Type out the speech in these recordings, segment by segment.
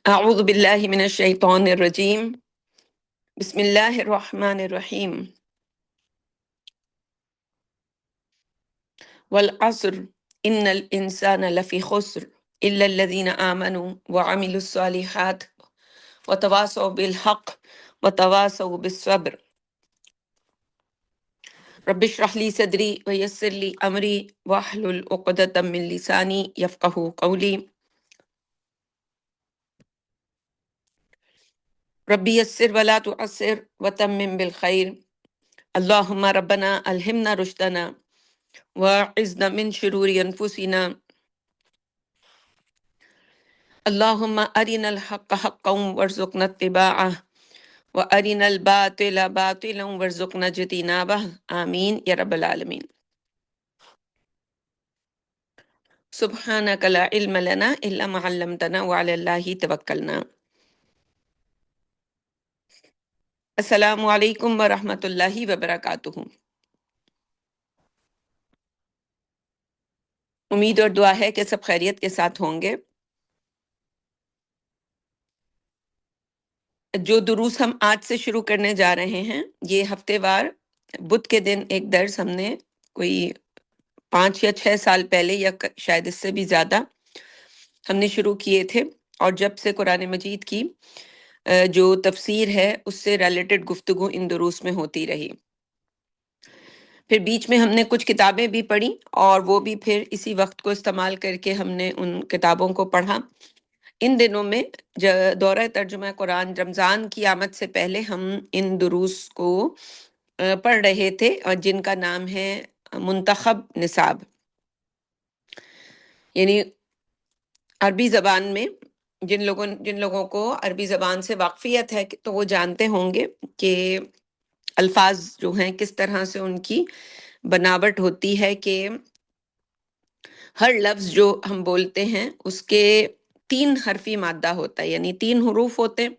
اعوذ باللہ من الشیطان الرجیم بسم اللہ الرحمن الرحیم والعصر ان الانسان لفی خسر الا الذین آمنوا وعملوا الصالحات وتواصوا بالحق وتواصوا بالصبر رب اشرح لی صدری ویسر لی امری واحلل عقدۃ من لسانی یفقہوا قولی ربی یسر ولا تعسر وتمم بالخیر اللہم ربنا الہمنا رشدنا وَأَعِذْنَا مِن شُرُورِ أَنفُسِنَا اللهم أرنا الحق حقا وارزقنا اتباعه وأرنا الباطل باطلا وارزقنا اجتنابه آمین یا رب العالمین. سبحانك لا علم لنا إلا ما علمتنا وعلى الله توکلنا. السلام علیکم ورحمۃ اللہ وبرکاتہ. امید اور دعا ہے کہ سب خیریت کے ساتھ ہوں گے. جو دروس ہم آج سے شروع کرنے جا رہے ہیں یہ ہفتے وار بدھ کے دن ایک درس ہم نے کوئی 5 یا 6 سال پہلے یا شاید اس سے بھی زیادہ ہم نے شروع کیے تھے، اور جب سے قرآن مجید کی جو تفسیر ہے اس سے ریلیٹڈ گفتگو ان دروس میں ہوتی رہی. پھر بیچ میں ہم نے کچھ کتابیں بھی پڑھی اور وہ بھی پھر اسی وقت کو استعمال کر کے ہم نے ان کتابوں کو پڑھا. ان دنوں میں دورہ ترجمہ قرآن رمضان کی آمد سے پہلے ہم ان دروس کو پڑھ رہے تھے، اور جن کا نام ہے منتخب نصاب. یعنی عربی زبان میں جن لوگوں کو عربی زبان سے واقفیت ہے تو وہ جانتے ہوں گے کہ الفاظ جو ہیں کس طرح سے ان کی بناوٹ ہوتی ہے کہ ہر لفظ جو ہم بولتے ہیں اس کے 3 حرفی مادہ ہوتا ہے، یعنی 3 حروف ہوتے ہیں،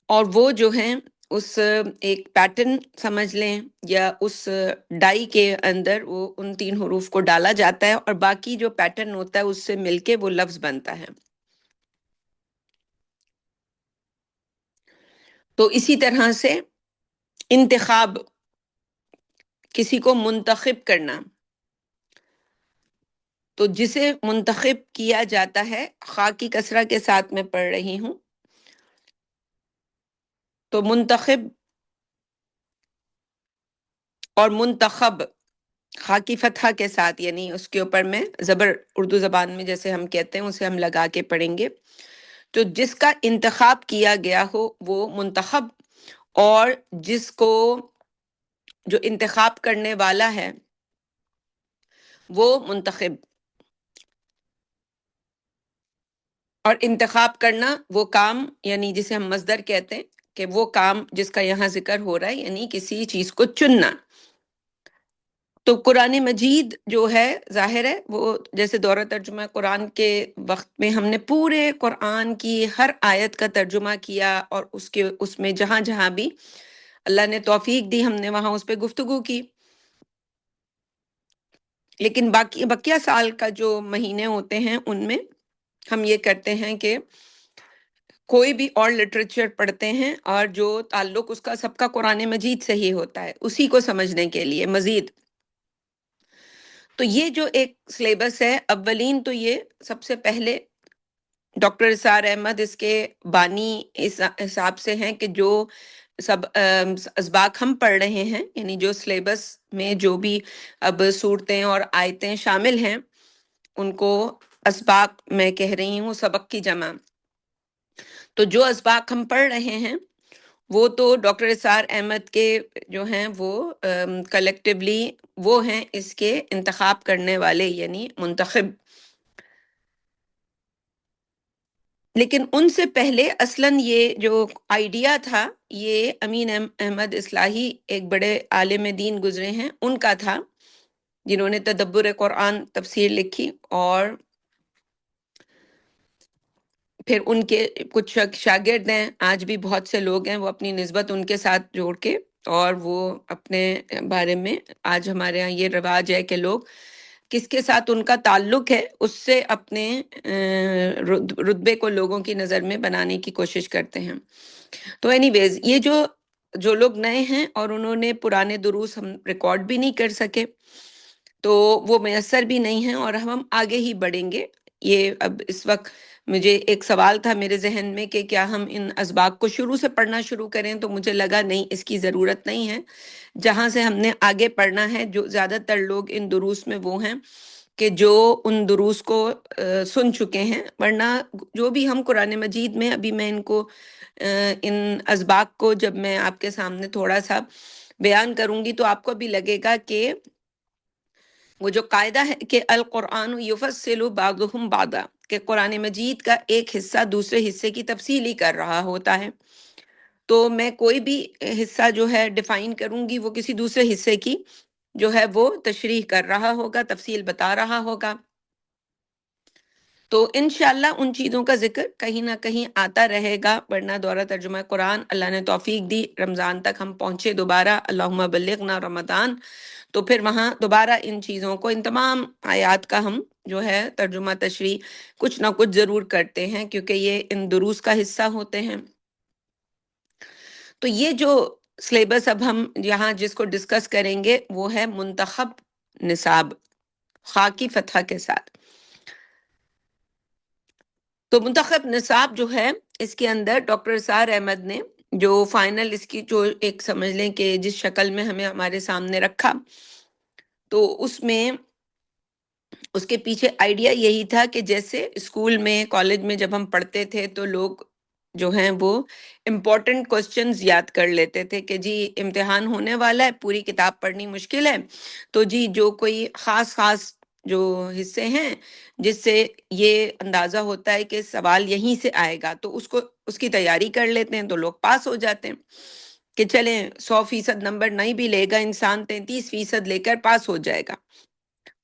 اور وہ جو ہیں اس ایک پیٹرن سمجھ لیں یا اس ڈائی کے اندر وہ ان 3 حروف کو ڈالا جاتا ہے، اور باقی جو پیٹرن ہوتا ہے اس سے مل کے وہ لفظ بنتا ہے. تو اسی طرح سے انتخاب، کسی کو منتخب کرنا، تو جسے منتخب کیا جاتا ہے، خا کی کسرہ کے ساتھ میں پڑھ رہی ہوں، تو منتخب اور منتخب خا کی فتحہ کے ساتھ، یعنی اس کے اوپر میں زبر اردو زبان میں جیسے ہم کہتے ہیں اسے ہم لگا کے پڑھیں گے. تو جس کا انتخاب کیا گیا ہو وہ منتخب، اور جس کو جو انتخاب کرنے والا ہے وہ منتخب. اور انتخاب کرنا وہ کام، یعنی جسے ہم مصدر کہتے ہیں کہ وہ کام جس کا یہاں ذکر ہو رہا ہے، یعنی کسی چیز کو چننا. تو قرآن مجید جو ہے ظاہر ہے وہ جیسے دورہ ترجمہ قرآن کے وقت میں ہم نے پورے قرآن کی ہر آیت کا ترجمہ کیا، اور اس میں جہاں جہاں بھی اللہ نے توفیق دی ہم نے وہاں اس پہ گفتگو کی. لیکن بقیہ سال کا جو مہینے ہوتے ہیں ان میں ہم یہ کرتے ہیں کہ کوئی بھی اور لٹریچر پڑھتے ہیں، اور جو تعلق اس کا سب کا قرآن مجید سے ہی ہوتا ہے اسی کو سمجھنے کے لیے مزید. تو یہ جو ایک سلیبس ہے، اولین تو یہ سب سے پہلے ڈاکٹر اسرار احمد اس کے بانی اس حساب سے ہیں کہ جو سب اسباق ہم پڑھ رہے ہیں، یعنی جو سلیبس میں جو بھی اب صورتیں اور آیتیں شامل ہیں ان کو اسباق میں کہہ رہی ہوں، سبق کی جمع. تو جو اسباق ہم پڑھ رہے ہیں وہ تو ڈاکٹر اسرار احمد کے جو ہیں وہ کلیکٹیولی وہ ہیں اس کے انتخاب کرنے والے، یعنی منتخب. لیکن ان سے پہلے اصلاً یہ جو آئیڈیا تھا یہ امین احمد اصلاحی ایک بڑے عالم دین گزرے ہیں ان کا تھا، جنہوں نے تدبر قرآن تفسیر لکھی، اور پھر ان کے کچھ شاگرد ہیں، آج بھی بہت سے لوگ ہیں وہ اپنی نسبت ان کے ساتھ جوڑ کے اور وہ اپنے بارے میں آج ہمارے یہاں یہ رواج ہے کہ لوگ کس کے ساتھ ان کا تعلق ہے اس سے اپنے رتبے کو لوگوں کی نظر میں بنانے کی کوشش کرتے ہیں۔ تو اینی ویز یہ جو لوگ نئے ہیں اور انہوں نے پرانے دروس ہم ریکارڈ بھی نہیں کر سکے تو وہ میسر بھی نہیں ہیں اور ہم آگے ہی بڑھیں گے۔ یہ اب اس وقت مجھے ایک سوال تھا میرے ذہن میں کہ کیا ہم ان اسباق کو شروع سے پڑھنا شروع کریں، تو مجھے لگا نہیں، اس کی ضرورت نہیں ہے۔ جہاں سے ہم نے آگے پڑھنا ہے، جو زیادہ تر لوگ ان دروس میں وہ ہیں کہ جو ان دروس کو سن چکے ہیں، ورنہ جو بھی ہم قرآن مجید میں ابھی میں ان کو ان اسباق کو جب میں آپ کے سامنے تھوڑا سا بیان کروں گی تو آپ کو بھی لگے گا کہ وہ جو قاعدہ ہے کہ القرآن یفصل بعضهم بعضا، کہ قرآن مجید کا ایک حصہ دوسرے حصے کی تفصیل ہی کر رہا ہوتا ہے، تو میں کوئی بھی حصہ جو ہے ڈیفائن کروں گی وہ کسی دوسرے حصے کی جو ہے وہ تشریح کر رہا ہوگا، تفصیل بتا رہا ہوگا۔ تو انشاءاللہ ان چیزوں کا ذکر کہیں نہ کہیں آتا رہے گا، ورنہ دورہ ترجمہ قرآن اللہ نے توفیق دی، رمضان تک ہم پہنچے دوبارہ، اللہم بلغنا رمضان، تو پھر وہاں دوبارہ ان چیزوں کو، ان تمام آیات کا ہم جو ہے ترجمہ تشریح کچھ نہ کچھ ضرور کرتے ہیں، کیونکہ یہ ان دروس کا حصہ ہوتے ہیں۔ تو یہ جو سلیبس اب ہم یہاں جس کو ڈسکس کریں گے وہ ہے منتخب نصاب، خاکی فتحہ کے ساتھ۔ تو منتخب نصاب جو ہے اس کے اندر ڈاکٹر اسرار احمد نے جو فائنل اس کی جو ایک سمجھ لیں کہ جس شکل میں ہمیں ہمارے سامنے رکھا، تو اس میں اس کے پیچھے آئیڈیا یہی تھا کہ جیسے اسکول میں کالج میں جب ہم پڑھتے تھے تو لوگ جو ہیں وہ امپورٹنٹ کوسچنز یاد کر لیتے تھے کہ جی امتحان ہونے والا ہے، پوری کتاب پڑھنی مشکل ہے، تو جی جو کوئی خاص خاص جو حصے ہیں جس سے یہ اندازہ ہوتا ہے کہ سوال یہیں سے آئے گا تو اس کی تیاری کر لیتے ہیں تو لوگ پاس ہو جاتے ہیں، کہ چلیں 100% نمبر نہیں بھی لے گا انسان 33% لے کر پاس ہو جائے گا۔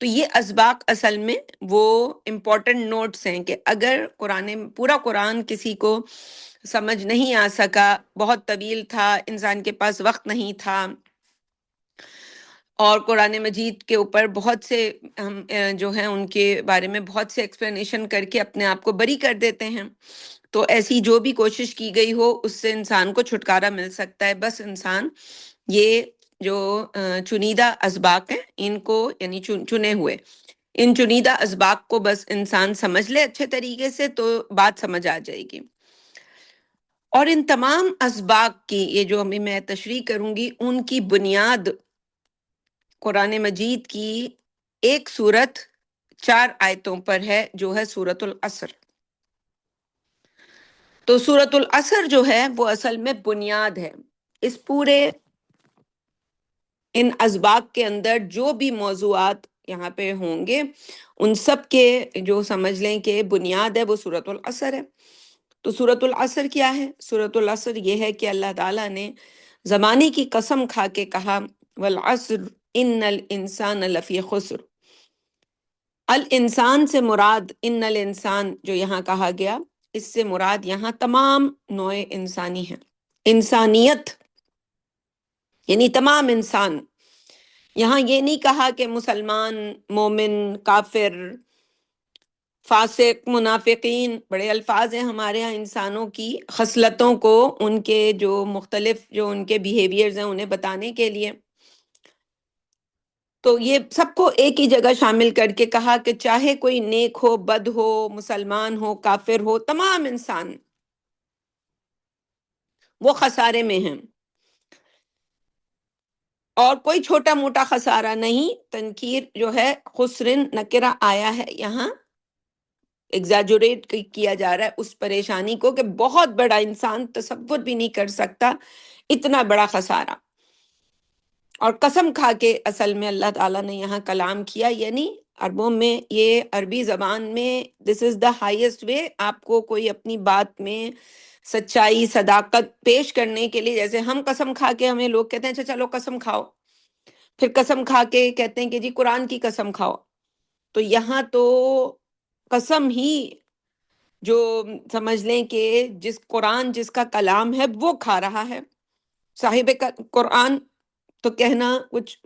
تو یہ اسباق اصل میں وہ امپورٹنٹ نوٹس ہیں کہ اگر پورا قرآن کسی کو سمجھ نہیں آ سکا، بہت طویل تھا، انسان کے پاس وقت نہیں تھا، اور قرآن مجید کے اوپر بہت سے ہم جو ہیں ان کے بارے میں بہت سے ایکسپلینیشن کر کے اپنے آپ کو بری کر دیتے ہیں، تو ایسی جو بھی کوشش کی گئی ہو اس سے انسان کو چھٹکارا مل سکتا ہے۔ بس انسان یہ جو چنیدہ اسباق ہیں ان کو، یعنی چنے ہوئے ان چنیدہ اسباق کو بس انسان سمجھ لے اچھے طریقے سے تو بات سمجھ آ جائے گی۔ اور ان تمام اسباق کی یہ جو ابھی میں تشریح کروں گی ان کی بنیاد قرآن مجید کی ایک سورت 4 آیتوں پر ہے جو ہے سورۃ العصر۔ تو سورۃ العصر جو ہے وہ اصل میں بنیاد ہے اس پورے ان اسباق کے اندر جو بھی موضوعات یہاں پہ ہوں گے ان سب کے جو سمجھ لیں کہ بنیاد ہے وہ سورۃ العصر ہے۔ تو سورۃ العصر کیا ہے؟ سورۃ العصر یہ ہے کہ اللہ تعالیٰ نے زمانے کی قسم کھا کے کہا والعصر ان الانسان لفی خسر۔ الانسان سے مراد ان الانسان جو یہاں کہا گیا، اس سے مراد یہاں تمام نوع انسانی ہے، انسانیت یعنی تمام انسان۔ یہاں یہ نہیں کہا کہ مسلمان، مومن، کافر، فاسق، منافقین، بڑے الفاظ ہیں ہمارے ہاں انسانوں کی خصلتوں کو، ان کے جو مختلف جو ان کے بیہیویئرز ہیں انہیں بتانے کے لیے، تو یہ سب کو ایک ہی جگہ شامل کر کے کہا کہ چاہے کوئی نیک ہو، بد ہو، مسلمان ہو، کافر ہو، تمام انسان وہ خسارے میں ہیں، اور کوئی چھوٹا موٹا خسارہ نہیں۔ تنکیر جو ہے خسرن نکرہ آیا ہے یہاں، ایگزیجوریٹ کیا جا رہا ہے اس پریشانی کو کہ بہت بڑا انسان تصور بھی نہیں کر سکتا اتنا بڑا خسارہ۔ اور قسم کھا کے اصل میں اللہ تعالیٰ نے یہاں کلام کیا، یعنی عربوں میں یہ عربی زبان میں دس از دا ہائیسٹ وے آپ کو کوئی اپنی بات میں سچائی، صداقت پیش کرنے کے لیے، جیسے ہم قسم کھا کے ہمیں لوگ کہتے ہیں اچھا چلو قسم کھاؤ، پھر قسم کھا کے کہتے ہیں کہ جی قرآن کی قسم کھاؤ، تو یہاں تو قسم ہی جو سمجھ لیں کہ جس قرآن جس کا کلام ہے وہ کھا رہا ہے۔ صاحب قرآن تو کہنا کچھ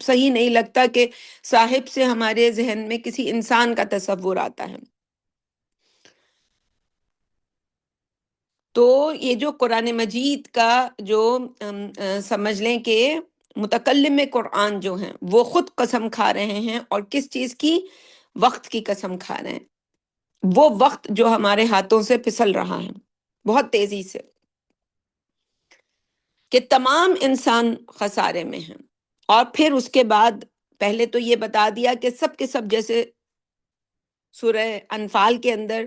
صحیح نہیں لگتا کہ صاحب سے ہمارے ذہن میں کسی انسان کا تصور آتا ہے۔ تو یہ جو قرآن مجید کا جو سمجھ لیں کہ متکلم قرآن جو ہیں وہ خود قسم کھا رہے ہیں، اور کس چیز کی؟ وقت کی قسم کھا رہے ہیں۔ وہ وقت جو ہمارے ہاتھوں سے پھسل رہا ہے بہت تیزی سے، کہ تمام انسان خسارے میں ہیں۔ اور پھر اس کے بعد پہلے تو یہ بتا دیا کہ سب کے سب، جیسے سورہ انفال کے اندر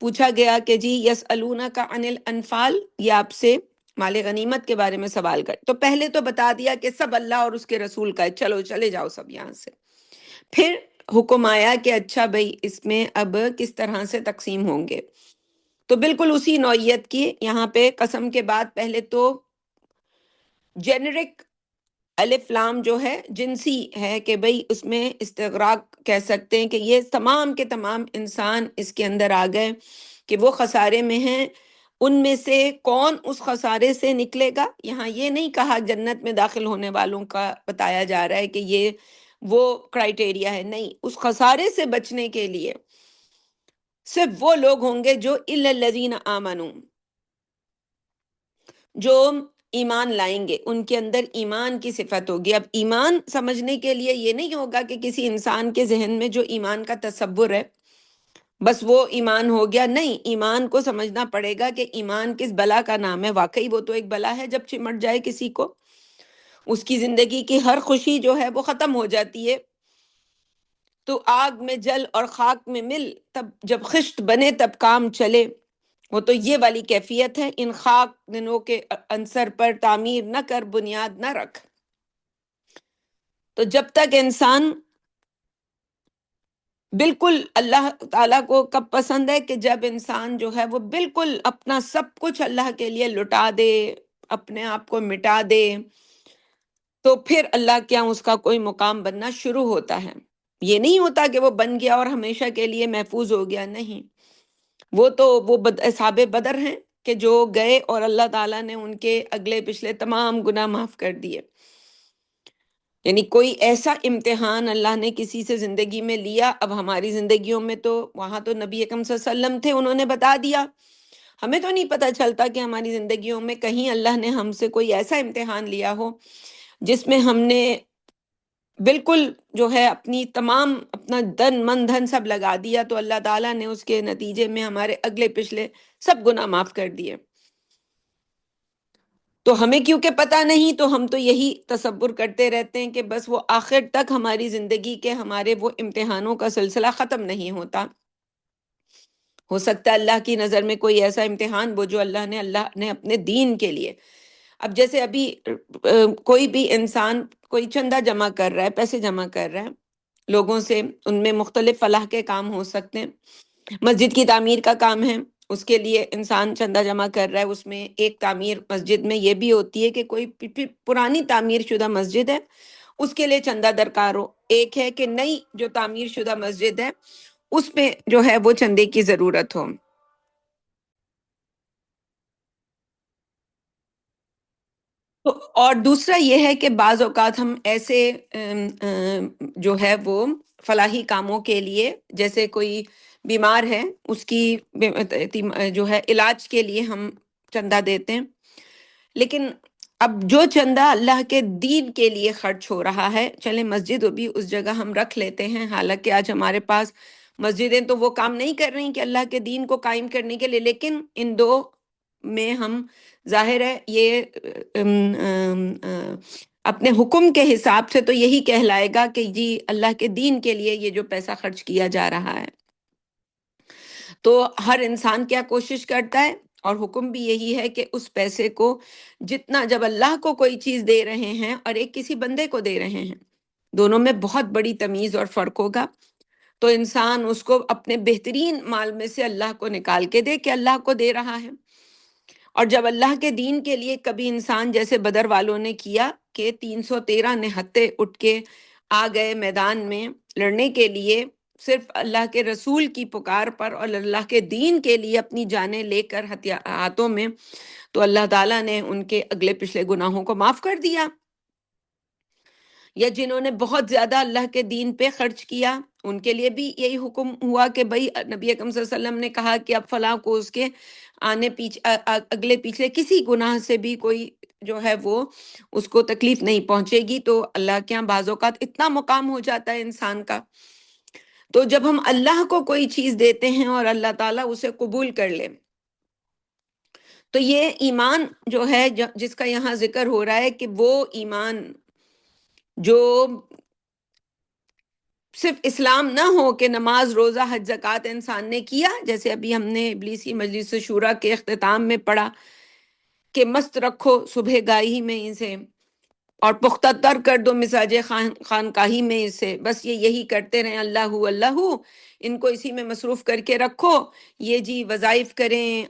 پوچھا گیا کہ جی یسألونک عن الانفال، یہ آپ سے مال غنیمت کے بارے میں سوال کر، تو پہلے تو بتا دیا کہ سب اللہ اور اس کے رسول کا ہے، چلو چلے جاؤ سب یہاں سے۔ پھر حکم آیا کہ اچھا بھئی اس میں اب کس طرح سے تقسیم ہوں گے، تو بالکل اسی نوعیت کی یہاں پہ قسم کے بعد پہلے تو جنرک الف لام جو ہے جنسی ہے، کہ بھئی اس میں استغراق کہہ سکتے ہیں کہ یہ تمام کے تمام انسان اس کے اندر آ گئے کہ وہ خسارے میں ہیں۔ ان میں سے کون اس خسارے سے نکلے گا؟ یہاں یہ نہیں کہا جنت میں داخل ہونے والوں کا بتایا جا رہا ہے کہ یہ وہ کرائٹیریا ہے، نہیں، اس خسارے سے بچنے کے لیے صرف وہ لوگ ہوں گے جو الا الذین آمنوا، جو ایمان لائیں گے، ان کے اندر ایمان کی صفت ہوگی۔ اب ایمان سمجھنے کے لیے یہ نہیں ہوگا کہ کسی انسان کے ذہن میں جو ایمان کا تصور ہے بس وہ ایمان ہو گیا، نہیں، ایمان کو سمجھنا پڑے گا کہ ایمان کس بلا کا نام ہے۔ واقعی وہ تو ایک بلا ہے، جب چمٹ جائے کسی کو اس کی زندگی کی ہر خوشی جو ہے وہ ختم ہو جاتی ہے۔ تو آگ میں جل اور خاک میں مل، تب جب خشت بنے تب کام چلے، وہ تو یہ والی کیفیت ہے، ان خاک دنوں کے عنصر پر تعمیر نہ کر بنیاد نہ رکھ۔ تو جب تک انسان بالکل اللہ تعالیٰ کو کب پسند ہے کہ جب انسان جو ہے وہ بالکل اپنا سب کچھ اللہ کے لیے لٹا دے، اپنے آپ کو مٹا دے، تو پھر اللہ کیا اس کا کوئی مقام بننا شروع ہوتا ہے۔ یہ نہیں ہوتا کہ وہ بن گیا اور ہمیشہ کے لیے محفوظ ہو گیا، نہیں، وہ تو وہ اصحاب بدر ہیں کہ جو گئے اور اللہ تعالیٰ نے ان کے اگلے پچھلے تمام گناہ معاف کر دیے۔ یعنی کوئی ایسا امتحان اللہ نے کسی سے زندگی میں لیا، اب ہماری زندگیوں میں تو وہاں تو نبی اکرم صلی اللہ علیہ وسلم تھے، انہوں نے بتا دیا، ہمیں تو نہیں پتہ چلتا کہ ہماری زندگیوں میں کہیں اللہ نے ہم سے کوئی ایسا امتحان لیا ہو جس میں ہم نے بالکل جو ہے اپنی تمام اپنا دن من دھن سب لگا دیا، تو اللہ تعالیٰ نے اس کے نتیجے میں ہمارے اگلے پچھلے سب گناہ معاف کر دیے۔ تو ہمیں کیونکہ پتہ نہیں، تو ہم تو یہی تصور کرتے رہتے ہیں کہ بس وہ آخر تک ہماری زندگی کے ہمارے وہ امتحانوں کا سلسلہ ختم نہیں ہوتا۔ ہو سکتا ہے اللہ کی نظر میں کوئی ایسا امتحان وہ جو اللہ نے اپنے دین کے لیے، اب جیسے ابھی کوئی بھی انسان کوئی چندہ جمع کر رہا ہے، پیسے جمع کر رہا ہے لوگوں سے، ان میں مختلف فلاح کے کام ہو سکتے ہیں، مسجد کی تعمیر کا کام ہے، اس کے لیے انسان چندہ جمع کر رہا ہے، اس میں ایک تعمیر مسجد میں یہ بھی ہوتی ہے کہ کوئی پرانی تعمیر شدہ مسجد ہے اس کے لیے چندہ درکار ہو، ایک ہے کہ نئی جو تعمیر شدہ مسجد ہے اس میں جو ہے وہ چندے کی ضرورت ہو۔ اور دوسرا یہ ہے کہ بعض اوقات ہم ایسے جو ہے وہ فلاحی کاموں کے لیے، جیسے کوئی بیمار ہے اس کی جو ہے علاج کے لیے ہم چندہ دیتے ہیں، لیکن اب جو چندہ اللہ کے دین کے لیے خرچ ہو رہا ہے، چلیں مسجد بھی اس جگہ ہم رکھ لیتے ہیں، حالانکہ آج ہمارے پاس مسجدیں تو وہ کام نہیں کر رہی کہ اللہ کے دین کو قائم کرنے کے لیے، لیکن ان دو میں ہم ظاہر ہے یہ اپنے حکم کے حساب سے تو یہی کہلائے گا کہ جی اللہ کے دین کے لیے یہ جو پیسہ خرچ کیا جا رہا ہے۔ تو ہر انسان کیا کوشش کرتا ہے، اور حکم بھی یہی ہے کہ اس پیسے کو جتنا، جب اللہ کو کوئی چیز دے رہے ہیں اور ایک کسی بندے کو دے رہے ہیں، دونوں میں بہت بڑی تمیز اور فرق ہوگا، تو انسان اس کو اپنے بہترین مال میں سے اللہ کو نکال کے دے کہ اللہ کو دے رہا ہے۔ اور جب اللہ کے دین کے لیے کبھی انسان جیسے بدر والوں نے کیا کہ 313 نہتے اٹھ کے آ گئے میدان میں لڑنے کے لیے صرف اللہ کے رسول کی پکار پر اور اللہ کے دین کے لیے اپنی جانیں لے کر ہاتھوں میں، تو اللہ تعالیٰ نے ان کے اگلے پچھلے گناہوں کو معاف کر دیا۔ یا جنہوں نے بہت زیادہ اللہ کے دین پہ خرچ کیا، ان کے لیے بھی یہی حکم ہوا کہ بھائی نبی اکرم صلی اللہ علیہ وسلم نے کہا کہ اب فلاں کو اس کے آنے اگلے پیچھے کسی گناہ سے بھی کوئی جو ہے وہ اس کو تکلیف نہیں پہنچے گی۔ تو اللہ کے یہاں بعض اوقات اتنا مقام ہو جاتا ہے انسان کا، تو جب ہم اللہ کو کوئی چیز دیتے ہیں اور اللہ تعالیٰ اسے قبول کر لے، تو یہ ایمان جو ہے جس کا یہاں ذکر ہو رہا ہے کہ وہ ایمان جو صرف اسلام نہ ہو کہ نماز روزہ حج زکوٰۃ انسان نے کیا، جیسے ابھی ہم نے ابلیسی مجلس شورا کے اختتام میں پڑھا کہ مست رکھو صبح گاہی میں اسے اور پختہ تر کر دو مزاج خانقاہی میں اسے، بس یہی کرتے رہیں، اللہ اللہ ان کو اسی میں مصروف کر کے رکھو، یہ جی وظائف کریں،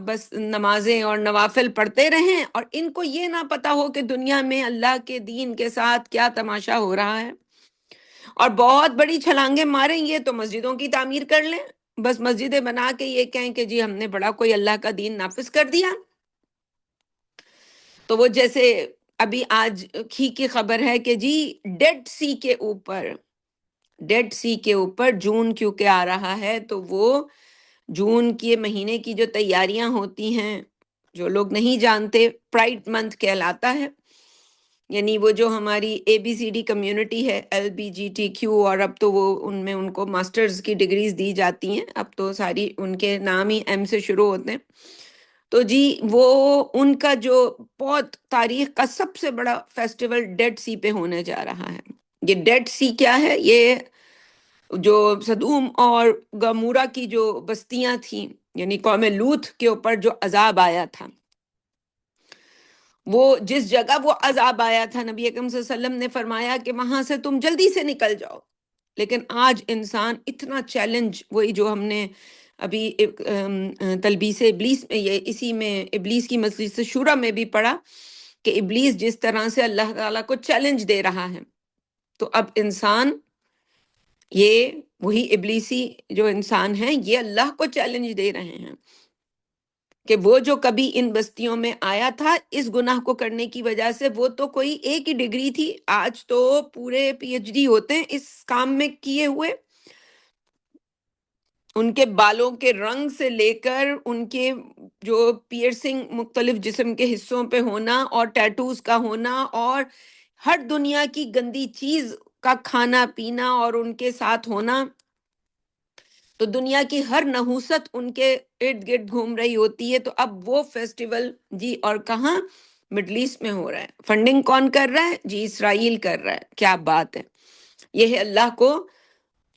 بس نمازیں اور نوافل پڑھتے رہیں، اور ان کو یہ نہ پتا ہو کہ دنیا میں اللہ کے دین کے ساتھ کیا تماشا ہو رہا ہے، اور بہت بڑی چھلانگیں ماریں گے تو مسجدوں کی تعمیر کر لیں، بس مسجدیں بنا کے یہ کہیں کہ جی ہم نے بڑا کوئی اللہ کا دین نافذ کر دیا۔ تو وہ جیسے ابھی آج کی خبر ہے کہ جی ڈیڈ سی کے اوپر جون کیونکہ آ رہا ہے، تو وہ جون کے مہینے کی جو تیاریاں ہوتی ہیں، جو لوگ نہیں جانتے، پرائڈ منتھ کہلاتا ہے، یعنی وہ جو ہماری ABCD کمیونٹی ہے، LBGTQ، اور اب تو وہ ان میں ان کو ماسٹرز کی ڈگریز دی جاتی ہیں، اب تو ساری ان کے نام ہی M سے شروع ہوتے ہیں، تو جی وہ ان کا جو بہت تاریخ کا سب سے بڑا فیسٹیول ڈیڈ سی پہ ہونے جا رہا ہے۔ یہ ڈیڈ سی کیا ہے؟ یہ جو صدوم اور گمورا کی جو بستیاں تھیں، یعنی قوم لوط کے اوپر جو عذاب آیا تھا، وہ جس جگہ وہ عذاب آیا تھا، نبی اکرم صلی اللہ علیہ وسلم نے فرمایا کہ وہاں سے تم جلدی سے نکل جاؤ، لیکن آج انسان اتنا چیلنج، وہی جو ہم نے ابھی تلبیس ابلیس میں، یہ اسی میں ابلیس کی مجلس شورا میں بھی پڑھا کہ ابلیس جس طرح سے اللہ تعالیٰ کو چیلنج دے رہا ہے، تو اب انسان، یہ وہی ابلیسی جو انسان ہیں، یہ اللہ کو چیلنج دے رہے ہیں کہ وہ جو کبھی ان بستیوں میں آیا تھا اس گناہ کو کرنے کی وجہ سے، وہ تو کوئی ایک ہی ڈگری تھی، آج تو پورے PhD ہوتے ہیں اس کام میں کیے ہوئے، ان کے بالوں کے رنگ سے لے کر ان کے جو پیئرسنگ مختلف جسم کے حصوں پہ ہونا اور ٹیٹوز کا ہونا اور ہر دنیا کی گندی چیز کا کھانا پینا اور ان کے ساتھ ہونا، تو دنیا کی ہر نحوست ان کے ارد گرد گھوم رہی ہوتی ہے۔ تو اب وہ فیسٹیول جی، اور کہاں؟ مڈل ایسٹ میں ہو رہا ہے۔ فنڈنگ کون کر رہا ہے؟ جی اسرائیل کر رہا ہے۔ کیا بات ہے! یہ ہے اللہ کو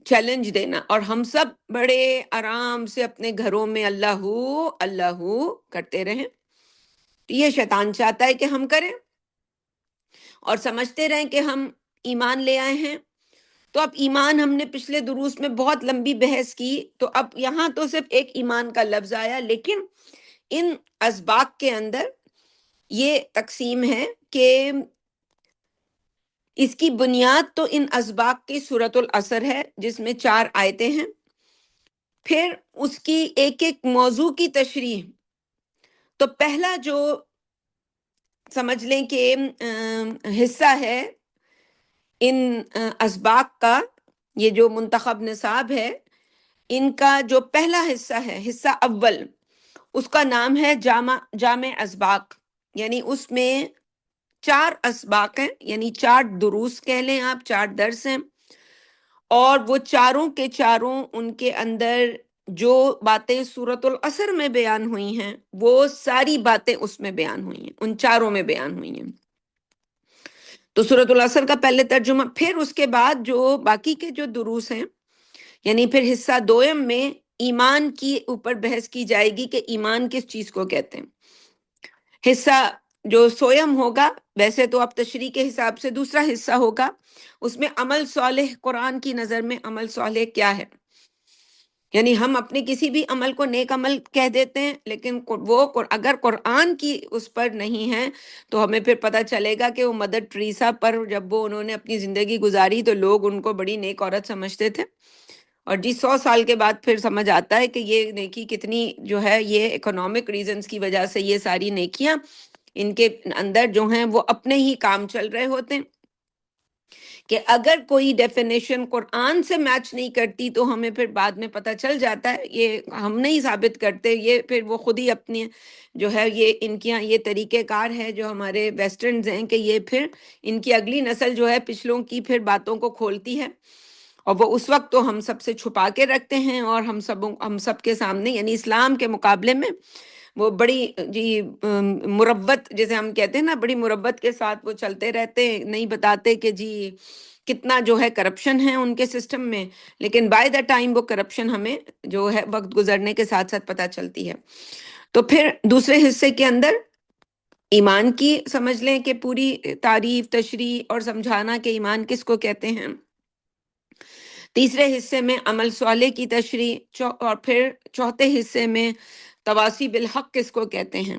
چیلنج دینا، اور ہم سب بڑے آرام سے اپنے گھروں میں اللہ اللہ کرتے رہیں۔ یہ شیطان چاہتا ہے کہ ہم کریں اور سمجھتے رہیں کہ ہم ایمان لے آئے ہیں۔ تو اب ایمان ہم نے پچھلے دروس میں بہت لمبی بحث کی، تو اب یہاں تو صرف ایک ایمان کا لفظ آیا، لیکن ان اسباق کے اندر یہ تقسیم ہے کہ اس کی بنیاد تو ان اسباق کی سورۃ العصر ہے، جس میں 4 آیتیں ہیں، پھر اس کی ایک ایک موضوع کی تشریح۔ تو پہلا جو سمجھ لیں کہ حصہ ہے ان اسباق کا، یہ جو منتخب نصاب ہے، ان کا جو پہلا حصہ ہے، حصہ اول، اس کا نام ہے جامع اسباق، یعنی اس میں 4 اسباق ہیں، یعنی 4 دروس کہہ لیں آپ، 4 درس ہیں، اور وہ چاروں کے چاروں ان کے اندر جو باتیں سورۃ العصر میں بیان ہوئی ہیں، وہ ساری باتیں اس میں بیان ہوئی ہیں، ان چاروں میں بیان ہوئی ہیں۔ تو سورۃ العصر کا پہلے ترجمہ، پھر اس کے بعد جو باقی کے جو دروس ہیں، یعنی پھر حصہ دوئم میں ایمان کی اوپر بحث کی جائے گی کہ ایمان کس چیز کو کہتے ہیں۔ حصہ جو سویم ہوگا، ویسے تو اب تشریح کے حساب سے دوسرا حصہ ہوگا، اس میں عمل صالح، قرآن کی نظر میں عمل صالح کیا ہے، یعنی ہم اپنے کسی بھی عمل کو نیک عمل کہہ دیتے ہیں، لیکن وہ اگر قرآن کی اس پر نہیں ہے تو ہمیں پھر پتہ چلے گا کہ وہ مدر ٹریسا پر جب وہ انہوں نے اپنی زندگی گزاری تو لوگ ان کو بڑی نیک عورت سمجھتے تھے، اور جی 100 سال کے بعد پھر سمجھ آتا ہے کہ یہ نیکی کتنی جو ہے یہ اکنامک ریزنز کی وجہ سے یہ ساری نیکیاں ان کے اندر جو ہیں وہ اپنے ہی کام چل رہے ہوتے ہیں، کہ اگر کوئی ڈیفینیشن قرآن سے میچ نہیں کرتی تو ہمیں پھر بعد میں پتہ چل جاتا ہے، یہ ہم نہیں ثابت کرتے، یہ پھر وہ خود ہی اپنی جو ہے یہ ان کے یہاں یہ طریقہ کار ہے جو ہمارے ویسٹرنز ہیں کہ یہ پھر ان کی اگلی نسل جو ہے پچھلوں کی پھر باتوں کو کھولتی ہے، اور وہ اس وقت تو ہم سب سے چھپا کے رکھتے ہیں، اور ہم سب کے سامنے یعنی اسلام کے مقابلے میں وہ بڑی جی مربت جیسے ہم کہتے ہیں نا، بڑی مربت کے ساتھ وہ چلتے رہتے ہیں، نہیں بتاتے کہ جی کتنا جو ہے کرپشن ہے ان کے سسٹم میں، لیکن بائی دا ٹائم وہ کرپشن ہمیں جو ہے وقت گزرنے کے ساتھ ساتھ پتہ چلتی ہے۔ تو پھر دوسرے حصے کے اندر ایمان کی سمجھ لیں کہ پوری تعریف، تشریح اور سمجھانا کہ ایمان کس کو کہتے ہیں۔ تیسرے حصے میں عمل صالح کی تشریح، اور پھر چوتھے حصے میں تواصی بالحق کس کو کہتے ہیں،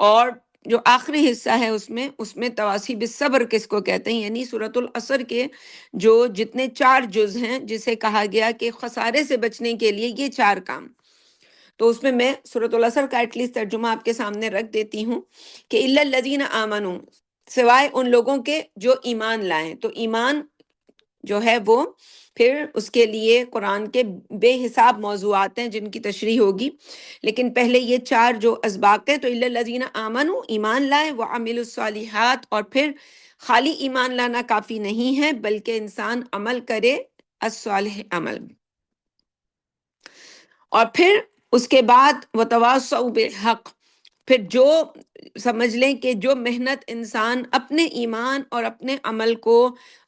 اور جو آخری حصہ ہے اس میں تواصی بالصبر کس کو کہتے ہیں، یعنی سورۃ العصر کے جو جتنے 4 جز ہیں جسے کہا گیا کہ خسارے سے بچنے کے لیے یہ 4 کام۔ تو اس میں سورۃ العصر کا ایٹ لیسٹ ترجمہ آپ کے سامنے رکھ دیتی ہوں کہ الا الذین آمنوا، سوائے ان لوگوں کے جو ایمان لائیں۔ تو ایمان جو ہے وہ پھر اس کے لیے قرآن کے بے حساب موضوعات ہیں جن کی تشریح ہوگی، لیکن پہلے یہ 4 جو اسباق ہیں، تو الا الذین آمنوا، ایمان لائے، وعملوا الصالحات، اور پھر خالی ایمان لانا کافی نہیں ہے بلکہ انسان عمل کرے، الصالح عمل، اور پھر اس کے بعد وتواصوا بالحق، پھر جو سمجھ لیں کہ جو محنت انسان اپنے ایمان اور اپنے عمل کو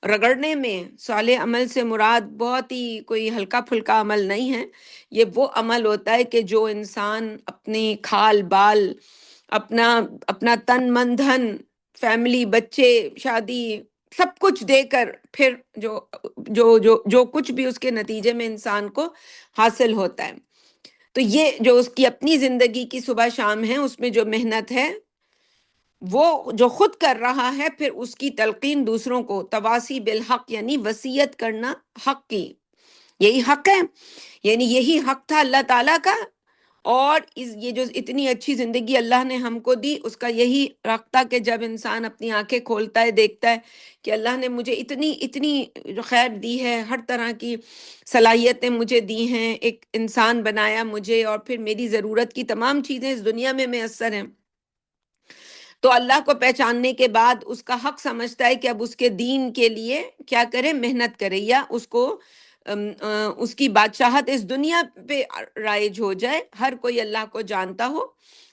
رگڑنے میں، صالح عمل سے مراد بہت ہی کوئی ہلکا پھلکا عمل نہیں ہے، یہ وہ عمل ہوتا ہے کہ جو انسان اپنی کھال بال، اپنا اپنا تن من دھن، فیملی، بچے، شادی، سب کچھ دے کر پھر جو کچھ بھی اس کے نتیجے میں انسان کو حاصل ہوتا ہے، تو یہ جو اس کی اپنی زندگی کی صبح شام ہے اس میں جو محنت ہے وہ جو خود کر رہا ہے، پھر اس کی تلقین دوسروں کو، تواسی بالحق یعنی وصیت کرنا حق کی، یہی حق ہے، یعنی یہی حق تھا اللہ تعالیٰ کا، اور یہ جو اتنی اچھی زندگی اللہ نے ہم کو دی اس کا یہی حق تھا کہ جب انسان اپنی آنکھیں کھولتا ہے دیکھتا ہے کہ اللہ نے مجھے اتنی اتنی جو خیر دی ہے، ہر طرح کی صلاحیتیں مجھے دی ہیں، ایک انسان بنایا مجھے، اور پھر میری ضرورت کی تمام چیزیں اس دنیا میں میسر ہیں، تو اللہ کو پہچاننے کے بعد اس کا حق سمجھتا ہے کہ اب اس کے دین کے لیے کیا کرے، محنت کرے، یا اس کو اس کی بادشاہت اس دنیا پہ رائج ہو جائے، ہر کوئی اللہ کو جانتا ہو،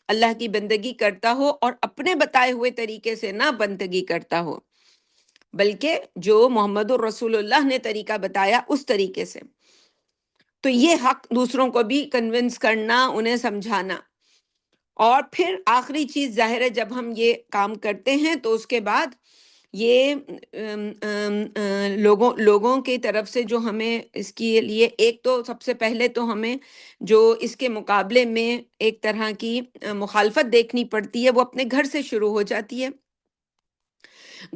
اللہ کی بندگی کرتا ہو، اور اپنے بتائے ہوئے طریقے سے نہ بندگی کرتا ہو بلکہ جو محمد الرسول اللہ نے طریقہ بتایا اس طریقے سے۔ تو یہ حق دوسروں کو بھی کنونس کرنا، انہیں سمجھانا، اور پھر آخری چیز ظاہر ہے جب ہم یہ کام کرتے ہیں تو اس کے بعد یہ لوگوں کی طرف سے جو ہمیں اس کے لیے ایک تو سب سے پہلے تو ہمیں جو اس کے مقابلے میں ایک طرح کی مخالفت دیکھنی پڑتی ہے وہ اپنے گھر سے شروع ہو جاتی ہے۔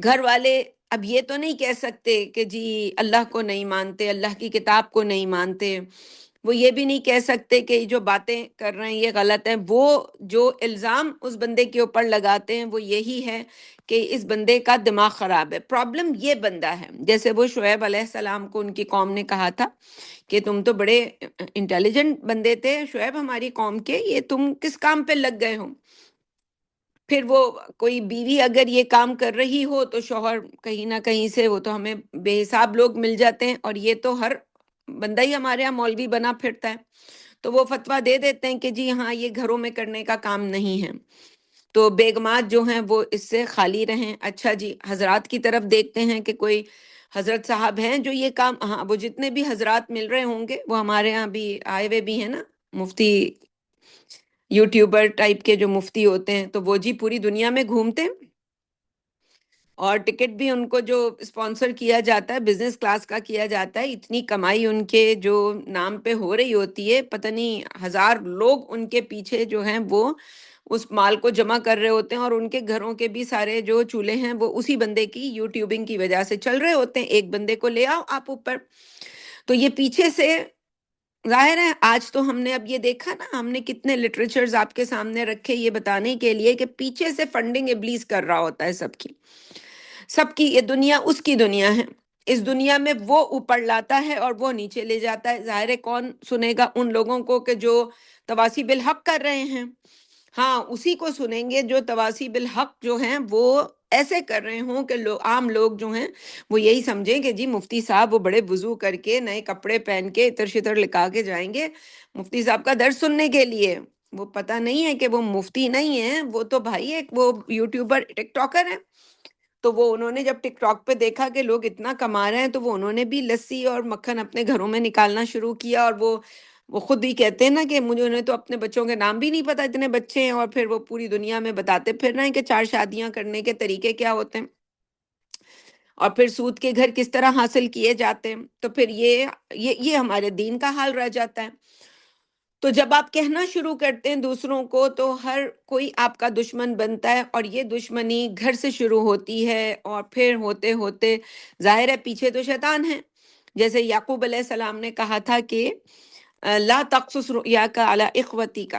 گھر والے اب یہ تو نہیں کہہ سکتے کہ جی اللہ کو نہیں مانتے، اللہ کی کتاب کو نہیں مانتے، وہ یہ بھی نہیں کہہ سکتے کہ جو باتیں کر رہے ہیں یہ غلط ہیں، وہ جو الزام اس بندے کے اوپر لگاتے ہیں وہ یہی ہے کہ اس بندے کا دماغ خراب ہے، پرابلم یہ بندہ ہے، جیسے وہ شعیب علیہ السلام کو ان کی قوم نے کہا تھا کہ تم تو بڑے انٹیلیجنٹ بندے تھے شعیب ہماری قوم کے، یہ تم کس کام پہ لگ گئے ہو؟ پھر وہ کوئی بیوی اگر یہ کام کر رہی ہو تو شوہر کہیں نہ کہیں سے، وہ تو ہمیں بے حساب لوگ مل جاتے ہیں، اور یہ تو ہر بندہ ہی ہمارے یہاں مولوی بنا پھرتا ہے، تو وہ فتویٰ دے دیتے ہیں کہ جی ہاں یہ گھروں میں کرنے کا کام نہیں ہے، تو بیگمات جو ہیں وہ اس سے خالی رہیں۔ اچھا جی حضرات کی طرف دیکھتے ہیں کہ کوئی حضرت صاحب ہیں جو یہ کام، ہاں وہ جتنے بھی حضرات مل رہے ہوں گے وہ ہمارے ہاں بھی آئے ہوئے بھی ہیں نا، مفتی یوٹیوبر ٹائپ کے جو مفتی ہوتے ہیں، تو وہ جی پوری دنیا میں گھومتے ہیں، اور ٹکٹ بھی ان کو جو اسپانسر کیا جاتا ہے بزنس کلاس کا کیا جاتا ہے، اتنی کمائی ان کے جو نام پہ ہو رہی ہوتی ہے، پتہ نہیں 1000 لوگ ان کے پیچھے جو ہیں وہ اس مال کو جمع کر رہے ہوتے ہیں، اور ان کے گھروں کے بھی سارے جو چولہے ہیں وہ اسی بندے کی یوٹیوبنگ کی وجہ سے چل رہے ہوتے ہیں، ایک بندے کو لے آؤ آپ اوپر۔ تو یہ پیچھے سے ظاہر ہے آج تو ہم نے اب یہ دیکھا نا، ہم نے کتنے لٹریچرز آپ کے سامنے رکھے یہ بتانے کے لیے کہ پیچھے سے فنڈنگ ابلیس کر رہا ہوتا ہے سب کی یہ دنیا اس کی دنیا ہے، اس دنیا میں وہ اوپر لاتا ہے اور وہ نیچے لے جاتا ہے۔ ظاہر ہے کون سنے گا؟ ان لوگوں کو کہ جو تواسی بالحق کر رہے ہیں، ہاں اسی کو سنیں گے جو تواسی بالحق جو ہیں وہ ایسے کر رہے ہوں کہ عام لوگ جو ہیں وہ یہی سمجھیں کہ جی مفتی صاحب وہ بڑے وضو کر کے نئے کپڑے پہن کے عطر شطر لگا کے جائیں گے مفتی صاحب کا درس سننے کے لیے۔ وہ پتہ نہیں ہے کہ وہ مفتی نہیں ہے، وہ تو بھائی ایک وہ یوٹیوبر ٹک ٹاکر ہے۔ تو وہ انہوں نے جب ٹک ٹاک پہ دیکھا کہ لوگ اتنا کما رہے ہیں تو وہ انہوں نے بھی لسی اور مکھن اپنے گھروں میں نکالنا شروع کیا، اور وہ خود ہی کہتے ہیں نا کہ مجھے انہیں تو اپنے بچوں کے نام بھی نہیں پتا، اتنے بچے ہیں، اور پھر وہ پوری دنیا میں بتاتے پھر رہے ہیں کہ 4 شادیاں کرنے کے طریقے کیا ہوتے ہیں اور پھر سود کے گھر کس طرح حاصل کیے جاتے ہیں۔ تو پھر یہ ہمارے دین کا حال رہ جاتا ہے۔ تو جب آپ کہنا شروع کرتے ہیں دوسروں کو تو ہر کوئی آپ کا دشمن بنتا ہے، اور یہ دشمنی گھر سے شروع ہوتی ہے، اور پھر ہوتے ہوتے ظاہر ہے پیچھے تو شیطان ہے۔ جیسے یعقوب علیہ السلام نے کہا تھا کہ لا تقصص رؤیاک علی اخوتک،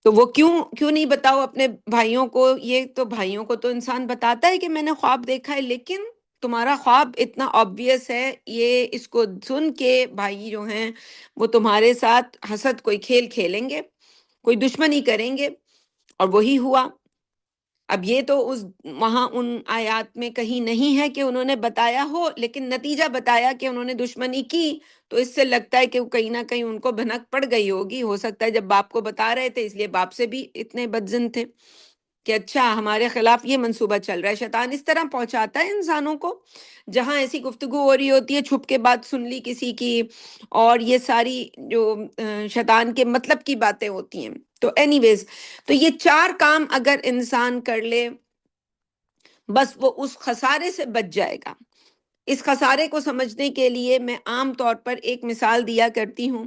تو وہ کیوں نہیں بتاؤ اپنے بھائیوں کو؟ یہ تو بھائیوں کو تو انسان بتاتا ہے کہ میں نے خواب دیکھا ہے، لیکن تمہارا خواب اتنا آبویس ہے، یہ اس کو سن کے بھائی جو ہیں وہ تمہارے ساتھ حسد کوئی کھیل کھیلیں گے، کوئی دشمنی کریں گے، اور وہی ہوا۔ اب یہ تو وہاں ان آیات میں کہیں نہیں ہے کہ انہوں نے بتایا ہو، لیکن نتیجہ بتایا کہ انہوں نے دشمنی کی، تو اس سے لگتا ہے کہ وہ کہیں نہ کہیں ان کو بھنک پڑ گئی ہوگی، ہو سکتا ہے جب باپ کو بتا رہے تھے اس لیے باپ سے بھی اتنے بدظن تھے کہ اچھا ہمارے خلاف یہ منصوبہ چل رہا ہے۔ شیطان اس طرح پہنچاتا ہے انسانوں کو، جہاں ایسی گفتگو ہو رہی ہوتی ہے چھپ کے بات سن لی کسی کی، اور یہ ساری جو شیطان کے مطلب کی باتیں ہوتی ہیں۔ تو اینی ویز، تو یہ 4 کام اگر انسان کر لے بس وہ اس خسارے سے بچ جائے گا۔ اس خسارے کو سمجھنے کے لیے میں عام طور پر ایک مثال دیا کرتی ہوں،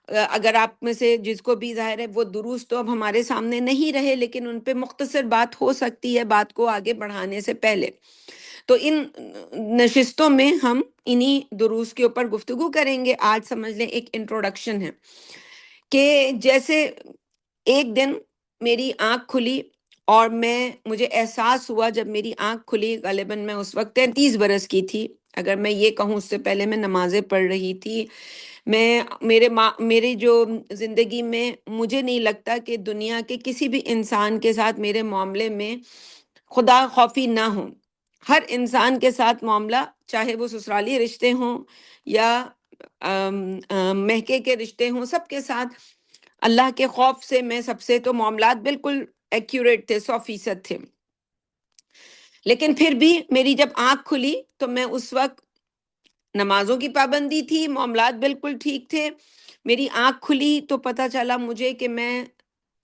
اگر آپ میں سے جس کو بھی ظاہر ہے وہ دروس تو اب ہمارے سامنے نہیں رہے، لیکن ان پہ مختصر بات ہو سکتی ہے بات کو آگے بڑھانے سے پہلے۔ تو ان نشستوں میں ہم انہی دروس کے اوپر گفتگو کریں گے۔ آج سمجھ لیں ایک انٹروڈکشن ہے کہ جیسے ایک دن میری آنکھ کھلی، اور مجھے احساس ہوا جب میری آنکھ کھلی، غالباً میں اس وقت 33 برس کی تھی، اگر میں یہ کہوں اس سے پہلے میں نمازیں پڑھ رہی تھی۔ میری جو زندگی میں مجھے نہیں لگتا کہ دنیا کے کسی بھی انسان کے ساتھ میرے معاملے میں خدا خوفی نہ ہو۔ ہر انسان کے ساتھ معاملہ، چاہے وہ سسرالی رشتے ہوں یا مہکے کے رشتے ہوں، سب کے ساتھ اللہ کے خوف سے میں سب سے تو معاملات بالکل ایکیوریٹ تھے، 100% تھے۔ لیکن پھر بھی میری جب آنکھ کھلی تو میں اس وقت نمازوں کی پابندی تھی، معاملات بالکل ٹھیک تھے۔ میری آنکھ کھلی تو پتہ چلا مجھے کہ میں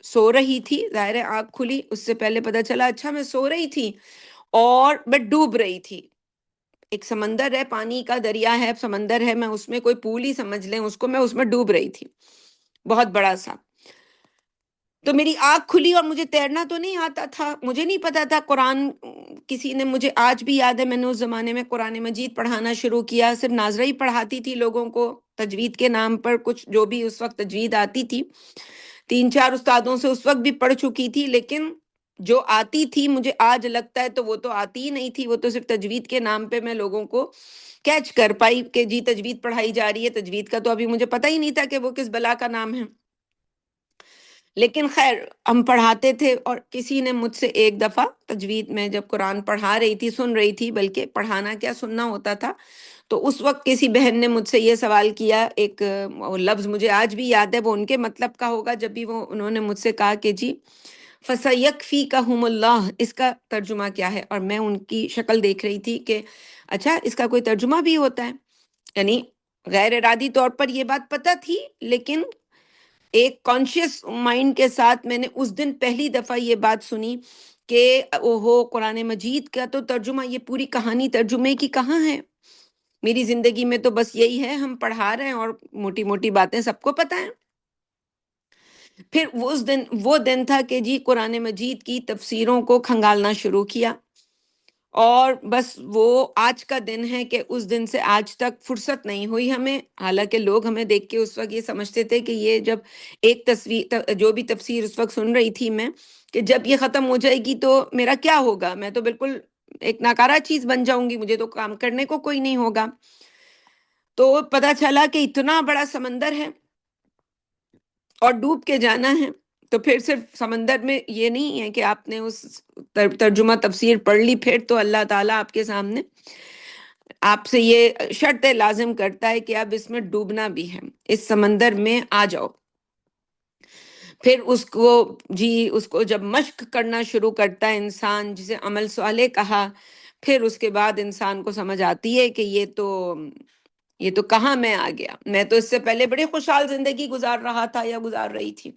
سو رہی تھی، ظاہر ہے آنکھ کھلی اس سے پہلے پتہ چلا اچھا میں سو رہی تھی، اور میں ڈوب رہی تھی۔ ایک سمندر ہے، پانی کا دریا ہے، سمندر ہے، میں اس میں کوئی پول ہی سمجھ لیں اس کو، میں اس میں ڈوب رہی تھی بہت بڑا سا۔ تو میری آنکھ کھلی اور مجھے تیرنا تو نہیں آتا تھا، مجھے نہیں پتا تھا قرآن، کسی نے مجھے آج بھی یاد ہے میں نے اس زمانے میں قرآن مجید پڑھانا شروع کیا، صرف ناظرہ ہی پڑھاتی تھی لوگوں کو تجوید کے نام پر، کچھ جو بھی اس وقت تجوید آتی تھی 3-4 استادوں سے اس وقت بھی پڑھ چکی تھی، لیکن جو آتی تھی مجھے آج لگتا ہے تو وہ تو آتی ہی نہیں تھی، وہ تو صرف تجوید کے نام پہ میں لوگوں کو کیچ کر پائی کہ جی تجوید پڑھائی جا رہی ہے، تجوید کا تو ابھی مجھے پتہ ہی نہیں تھا کہ وہ کس بلا کا نام ہے۔ لیکن خیر ہم پڑھاتے تھے، اور کسی نے مجھ سے ایک دفعہ تجوید میں جب قرآن پڑھا رہی تھی، سن رہی تھی، بلکہ پڑھانا کیا سننا ہوتا تھا، تو اس وقت کسی بہن نے مجھ سے یہ سوال کیا، ایک لفظ مجھے آج بھی یاد ہے، وہ ان کے مطلب کا ہوگا، جب بھی انہوں نے مجھ سے کہا کہ جی فَسَيَكْفِيكَهُمُ اللَّهُ، اس کا ترجمہ کیا ہے؟ اور میں ان کی شکل دیکھ رہی تھی کہ اچھا اس کا کوئی ترجمہ بھی ہوتا ہے، یعنی غیر ارادی طور پر یہ بات پتہ تھی، لیکن ایک کانشیس مائنڈ کے ساتھ میں نے اس دن پہلی دفعہ یہ بات سنی کہ اوہو قرآن مجید کا تو ترجمہ، یہ پوری کہانی ترجمے کی کہاں ہے؟ میری زندگی میں تو بس یہی ہے، ہم پڑھا رہے ہیں اور موٹی موٹی باتیں سب کو پتہ ہیں۔ پھر وہ دن تھا کہ جی قرآن مجید کی تفسیروں کو کھنگالنا شروع کیا، اور بس وہ آج کا دن ہے کہ اس دن سے آج تک فرصت نہیں ہوئی ہمیں، حالانکہ لوگ ہمیں دیکھ کے اس وقت یہ سمجھتے تھے کہ یہ جب ایک تصویر جو بھی تفسیر اس وقت سن رہی تھی میں، کہ جب یہ ختم ہو جائے گی تو میرا کیا ہوگا، میں تو بالکل ایک ناکارہ چیز بن جاؤں گی، مجھے تو کام کرنے کو کوئی نہیں ہوگا۔ تو پتا چلا کہ اتنا بڑا سمندر ہے اور ڈوب کے جانا ہے۔ تو پھر صرف سمندر میں یہ نہیں ہے کہ آپ نے اس ترجمہ تفسیر پڑھ لی، پھر تو اللہ تعالیٰ آپ کے سامنے آپ سے یہ شرط لازم کرتا ہے کہ اب اس میں ڈوبنا بھی ہے، اس سمندر میں آ جاؤ۔ پھر اس کو اس کو جب مشق کرنا شروع کرتا ہے انسان، جسے عمل صالح کہا، پھر اس کے بعد انسان کو سمجھ آتی ہے کہ یہ تو کہاں میں آ گیا، میں تو اس سے پہلے بڑی خوشحال زندگی گزار رہا تھا یا گزار رہی تھی۔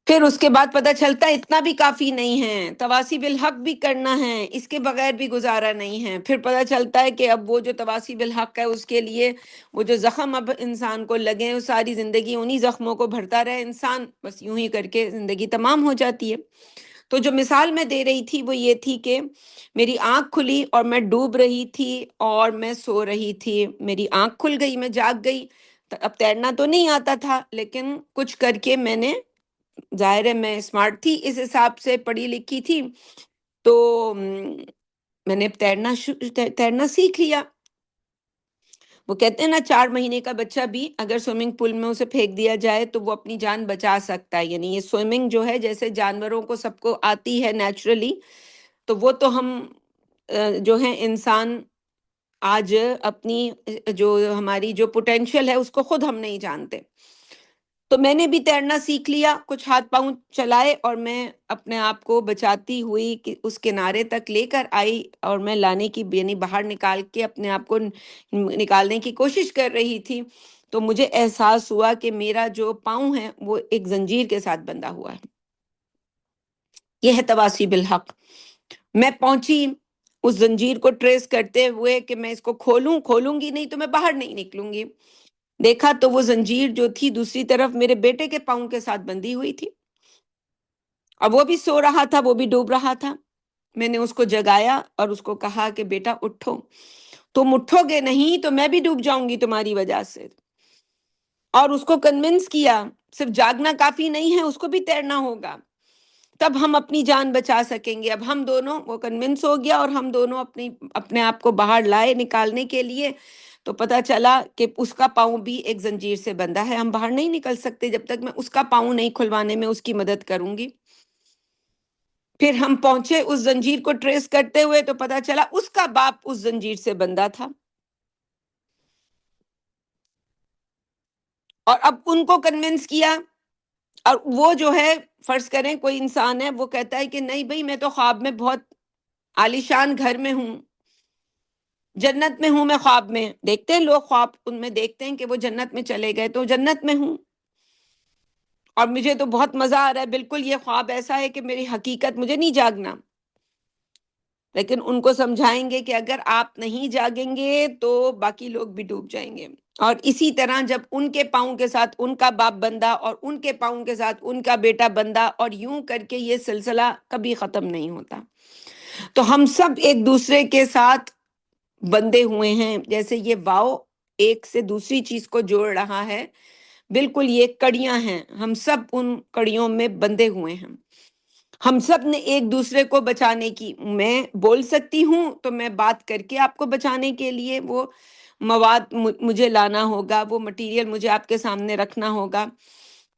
پھر اس کے بعد پتہ چلتا ہے اتنا بھی کافی نہیں ہے، تواصی بالحق بھی کرنا ہے، اس کے بغیر بھی گزارا نہیں ہے۔ پھر پتہ چلتا ہے کہ اب وہ جو تواصی بالحق ہے اس کے لیے وہ جو زخم اب انسان کو لگے، وہ ساری زندگی انہی زخموں کو بھرتا رہے انسان، بس یوں ہی کر کے زندگی تمام ہو جاتی ہے۔ تو جو مثال میں دے رہی تھی وہ یہ تھی کہ میری آنکھ کھلی اور میں ڈوب رہی تھی اور میں سو رہی تھی، میری آنکھ کھل گئی، میں جاگ گئی۔ اب تیرنا تو نہیں آتا تھا، لیکن کچھ کر کے میں نے، ظاہر ہے میں اسمارٹ تھی، اس حساب سے پڑھی لکھی تھی، تو میں نے تیرنا سیکھ لیا۔ وہ کہتے ہیں نا 4 مہینے کا بچہ بھی اگر سوئمنگ پول میں اسے پھینک دیا جائے تو وہ اپنی جان بچا سکتا ہے، یعنی یہ سوئمنگ جو ہے جیسے جانوروں کو سب کو آتی ہے نیچرلی، تو وہ تو ہم جو ہیں انسان آج اپنی جو ہماری جو پوٹینشیل ہے اس کو خود ہم نہیں جانتے۔ تو میں نے بھی تیرنا سیکھ لیا، کچھ ہاتھ پاؤں چلائے اور میں اپنے آپ کو بچاتی ہوئی کہ اس کنارے تک لے کر آئی، اور میں لانے کی یعنی باہر نکال کے اپنے آپ کو نکالنے کی کوشش کر رہی تھی، تو مجھے احساس ہوا کہ میرا جو پاؤں ہے وہ ایک زنجیر کے ساتھ بندھا ہوا ہے۔ یہ ہے تواصی بالحق۔ میں پہنچی اس زنجیر کو ٹریس کرتے ہوئے کہ میں اس کو کھولوں گی نہیں تو میں باہر نہیں نکلوں گی۔ دیکھا تو وہ زنجیر جو تھی دوسری طرف میرے بیٹے کے پاؤں کے ساتھ بندھی ہوئی تھی، اب وہ بھی سو رہا تھا، وہ بھی ڈوب رہا تھا۔ میں نے اس کو جگایا اور اس کو کہا کہ بیٹا اٹھو، تم اٹھو گے نہیں تو میں بھی ڈوب جاؤں گی تمہاری وجہ سے، اور اس کو کنونس کیا صرف جاگنا کافی نہیں ہے، اس کو بھی تیرنا ہوگا، تب ہم اپنی جان بچا سکیں گے۔ اب ہم دونوں، وہ کنونس ہو گیا اور ہم دونوں اپنے آپ کو باہر لائے نکالنے کے لیے، تو پتا چلا کہ اس کا پاؤں بھی ایک زنجیر سے بندھا ہے، ہم باہر نہیں نکل سکتے جب تک میں اس کا پاؤں نہیں کھلوانے میں اس کی مدد کروں گی۔ پھر ہم پہنچے اس زنجیر کو ٹریس کرتے ہوئے تو پتا چلا اس کا باپ اس زنجیر سے بندھا تھا، اور اب ان کو کنونس کیا، اور وہ جو ہے فرض کریں کوئی انسان ہے، وہ کہتا ہے کہ نہیں بھئی میں تو خواب میں بہت عالیشان گھر میں ہوں، جنت میں ہوں، میں خواب میں دیکھتے ہیں لوگ، خواب ان میں دیکھتے ہیں کہ وہ جنت میں چلے گئے تو جنت میں ہوں، اور مجھے تو بہت مزہ آ رہا ہے، بالکل یہ خواب ایسا ہے کہ میری حقیقت، مجھے نہیں جاگنا۔ لیکن ان کو سمجھائیں گے کہ اگر آپ نہیں جاگیں گے تو باقی لوگ بھی ڈوب جائیں گے، اور اسی طرح جب ان کے پاؤں کے ساتھ ان کا باپ بندھا اور ان کے پاؤں کے ساتھ ان کا بیٹا بندھا، اور یوں کر کے یہ سلسلہ کبھی ختم نہیں ہوتا۔ تو ہم سب ایک دوسرے کے ساتھ بندھے ہوئے ہیں، جیسے یہ واؤ ایک سے دوسری چیز کو جوڑ رہا ہے، بالکل یہ کڑیاں ہیں، ہم سب ان کڑیوں میں بندھے ہوئے ہیں۔ ہم سب نے ایک دوسرے کو بچانے کی، میں بول سکتی ہوں تو میں بات کر کے آپ کو بچانے کے لیے وہ مواد مجھے لانا ہوگا، وہ مٹیریل مجھے آپ کے سامنے رکھنا ہوگا۔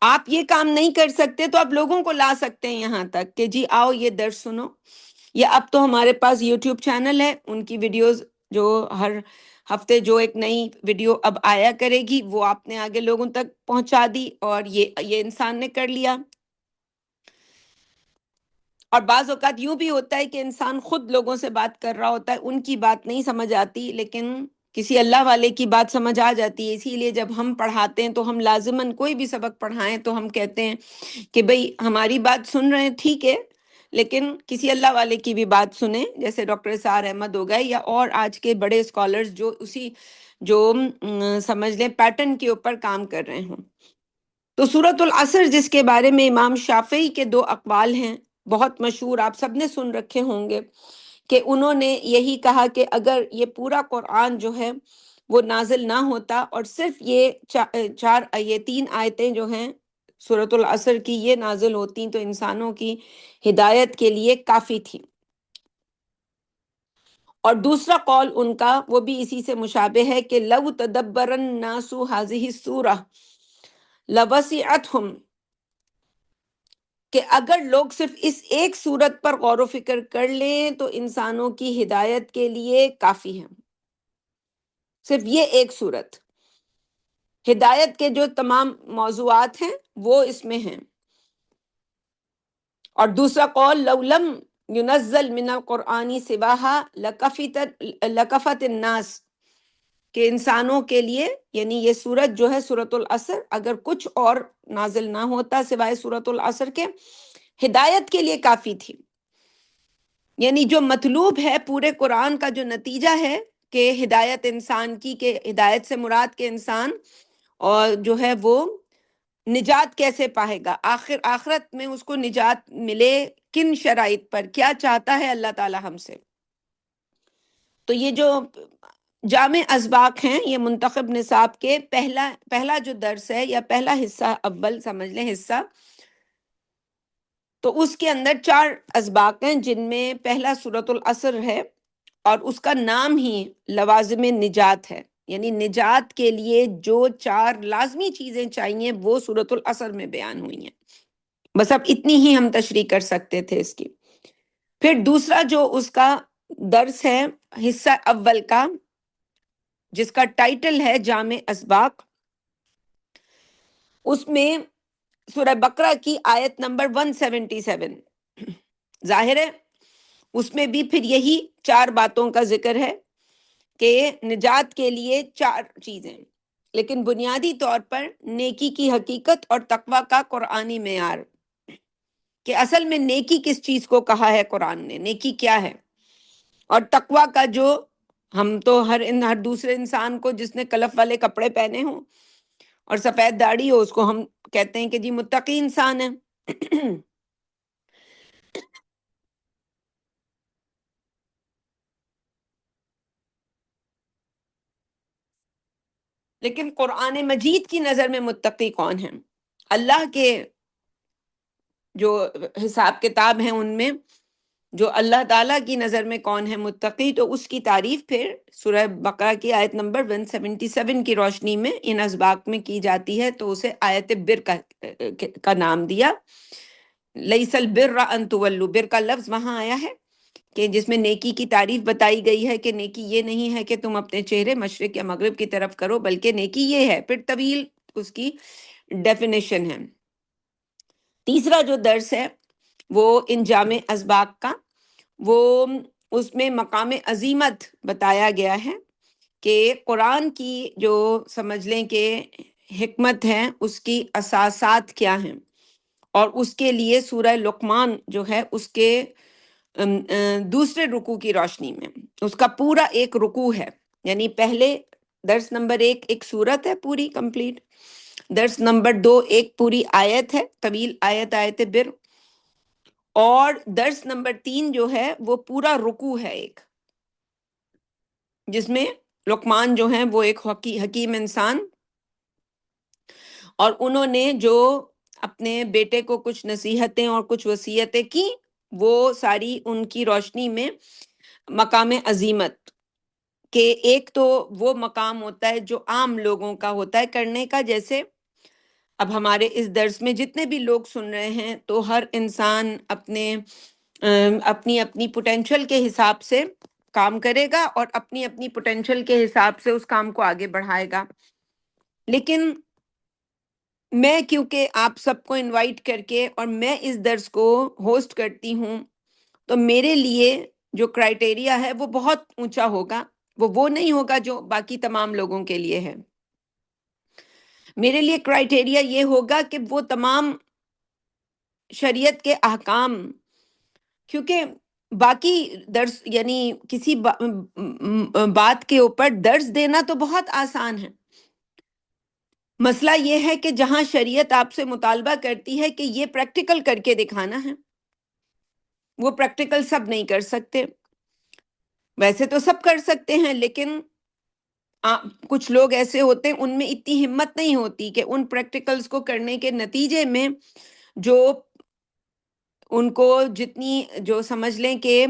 آپ یہ کام نہیں کر سکتے تو آپ لوگوں کو لا سکتے ہیں یہاں تک کہ جی آؤ یہ درس سنو، یا اب تو ہمارے پاس یوٹیوب چینل ہے، ان کی ویڈیوز جو ہر ہفتے جو ایک نئی ویڈیو اب آیا کرے گی وہ آپ نے آگے لوگوں تک پہنچا دی، اور یہ انسان نے کر لیا۔ اور بعض اوقات یوں بھی ہوتا ہے کہ انسان خود لوگوں سے بات کر رہا ہوتا ہے، ان کی بات نہیں سمجھ آتی، لیکن کسی اللہ والے کی بات سمجھ آ جاتی ہے۔ اسی لیے جب ہم پڑھاتے ہیں تو ہم لازماً کوئی بھی سبق پڑھائیں تو ہم کہتے ہیں کہ بھئی ہماری بات سن رہے ہیں ٹھیک ہے، لیکن کسی اللہ والے کی بھی بات سنیں، جیسے ڈاکٹر اسرار احمد ہو گئے یا اور آج کے بڑے اسکالرز جو اسی جو سمجھ لیں پیٹرن کے اوپر کام کر رہے ہوں۔ تو سورۃ العصر جس کے بارے میں امام شافعی کے 2 اقوال ہیں، بہت مشہور، آپ سب نے سن رکھے ہوں گے، کہ انہوں نے یہی کہا کہ اگر یہ پورا قرآن جو ہے وہ نازل نہ ہوتا اور صرف یہ یہ 3 آیتیں جو ہیں سورۃ العصر کی یہ نازل ہوتی تو انسانوں کی ہدایت کے لیے کافی تھی۔ اور دوسرا قول ان کا وہ بھی اسی سے مشابہ ہے کہ لو تدبر الناس هذه السورہ لوسعتهم، کہ اگر لوگ صرف اس ایک صورت پر غور و فکر کر لیں تو انسانوں کی ہدایت کے لیے کافی ہے۔ صرف یہ ایک صورت، ہدایت کے جو تمام موضوعات ہیں وہ اس میں ہیں۔ اور دوسرا قول لو لم ينزل من القرآن سواها لکفت الناس، کہ انسانوں کے لیے یعنی یہ سورت جو ہے سورۃ العصر اگر کچھ اور نازل نہ ہوتا سوائے سورۃ العصر کے، ہدایت کے لیے کافی تھی۔ یعنی جو مطلوب ہے پورے قرآن کا جو نتیجہ ہے کہ ہدایت انسان کی، کہ ہدایت سے مراد کے انسان اور جو ہے وہ نجات کیسے پائے گا، آخرت میں اس کو نجات ملے کن شرائط پر، کیا چاہتا ہے اللہ تعالی ہم سے۔ تو یہ جو جامع اسباق ہیں یہ منتخب نصاب کے پہلا جو درس ہے یا پہلا حصہ، اول سمجھ لیں حصہ، تو اس کے اندر 4 اسباق ہیں جن میں پہلا سورۃ العصر ہے اور اس کا نام ہی لوازم نجات ہے، یعنی نجات کے لیے جو 4 لازمی چیزیں چاہیے وہ سورۃ العصر میں بیان ہوئی ہیں۔ بس اب اتنی ہی ہم تشریح کر سکتے تھے اس کی۔ پھر دوسرا جو اس کا درس ہے حصہ اول کا، جس کا ٹائٹل ہے جامع اسباق، اس میں سورہ بقرہ کی آیت نمبر 177 ظاہر ہے، اس میں بھی پھر یہی 4 باتوں کا ذکر ہے کہ نجات کے لیے 4 چیزیں، لیکن بنیادی طور پر نیکی کی حقیقت اور تقوی کا قرآنی معیار، کہ اصل میں نیکی کس چیز کو کہا ہے قرآن نے، نیکی کیا ہے، اور تقوی کا جو ہم تو ہر دوسرے انسان کو جس نے کلف والے کپڑے پہنے ہوں اور سفید داڑھی ہو اس کو ہم کہتے ہیں کہ جی متقی انسان ہے۔ لیکن قرآن مجید کی نظر میں متقی کون ہیں؟ اللہ کے جو حساب کتاب ہیں ان میں جو اللہ تعالیٰ کی نظر میں کون ہے متقی، تو اس کی تعریف پھر سورہ بقرہ کی آیت نمبر 177 کی روشنی میں ان اسباق میں کی جاتی ہے، تو اسے آیت بر کا نام دیا۔ لیس البر ان تولوا، بر کا لفظ وہاں آیا ہے کہ جس میں نیکی کی تعریف بتائی گئی ہے کہ نیکی یہ نہیں ہے کہ تم اپنے چہرے مشرق یا مغرب کی طرف کرو، بلکہ نیکی یہ ہے، پھر طویل اس کی ڈیفینیشن ہے۔ تیسرا جو درس ہے وہ ان جامع اسباق کا، وہ اس میں مقام عظیمت بتایا گیا ہے کہ قرآن کی جو سمجھ لیں کہ حکمت ہے اس کی اساسات کیا ہیں، اور اس کے لیے سورہ لقمان جو ہے اس کے دوسرے رکوع کی روشنی میں اس کا پورا ایک رکوع ہے، یعنی پہلے درس نمبر 1 ایک سورت ہے پوری کمپلیٹ، درس نمبر 2 ایک پوری آیت ہے، طویل آیت، آیت بر، اور درس نمبر 3 جو ہے وہ پورا رکوع ہے ایک، جس میں لقمان جو ہیں وہ ایک حکیم انسان، اور انہوں نے جو اپنے بیٹے کو کچھ نصیحتیں اور کچھ وصیتیں کی، وہ ساری ان کی روشنی میں مقام عظیمت، کہ ایک تو وہ مقام ہوتا ہے جو عام لوگوں کا ہوتا ہے کرنے کا، جیسے اب ہمارے اس درس میں جتنے بھی لوگ سن رہے ہیں تو ہر انسان اپنی اپنی پوٹینشل کے حساب سے کام کرے گا اور اپنی اپنی پوٹینشل کے حساب سے اس کام کو آگے بڑھائے گا۔ لیکن میں کیونکہ آپ سب کو انوائٹ کر کے اور میں اس درس کو ہوسٹ کرتی ہوں، تو میرے لیے جو کرائٹیریا ہے وہ بہت اونچا ہوگا، وہ نہیں ہوگا جو باقی تمام لوگوں کے لیے ہے۔ میرے لیے کرائٹیریا یہ ہوگا کہ وہ تمام شریعت کے احکام، کیونکہ باقی درس یعنی کسی بات کے اوپر درس دینا تو بہت آسان ہے، مسئلہ یہ ہے کہ جہاں شریعت آپ سے مطالبہ کرتی ہے کہ یہ پریکٹیکل کر کے دکھانا ہے، وہ پریکٹیکل سب نہیں کر سکتے، ویسے تو سب کر سکتے ہیں، لیکن کچھ لوگ ایسے ہوتے ہیں ان میں اتنی ہمت نہیں ہوتی کہ ان پریکٹیکلز کو کرنے کے نتیجے میں جو ان کو جتنی جو سمجھ لیں کہ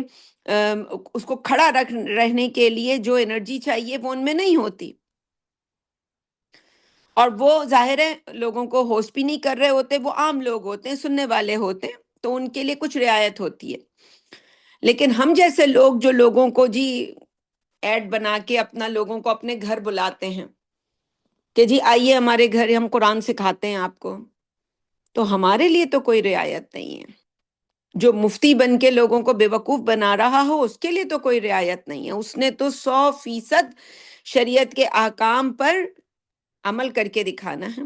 اس کو کھڑا رہنے کے لیے جو انرجی چاہیے وہ ان میں نہیں ہوتی، اور وہ ظاہر ہے لوگوں کو ہوسٹ بھی نہیں کر رہے ہوتے، وہ عام لوگ ہوتے ہیں، سننے والے ہوتے ہیں، تو ان کے لیے کچھ رعایت ہوتی ہے۔ لیکن ہم جیسے لوگ جو لوگوں کو جی ایڈ بنا کے اپنا لوگوں کو اپنے گھر بلاتے ہیں کہ جی آئیے ہمارے گھر، ہم قرآن سکھاتے ہیں آپ کو، تو ہمارے لیے تو کوئی رعایت نہیں ہے۔ جو مفتی بن کے لوگوں کو بے وقوف بنا رہا ہو اس کے لیے تو کوئی رعایت نہیں ہے، اس نے تو 100% شریعت کے احکام پر عمل کر کے دکھانا ہے۔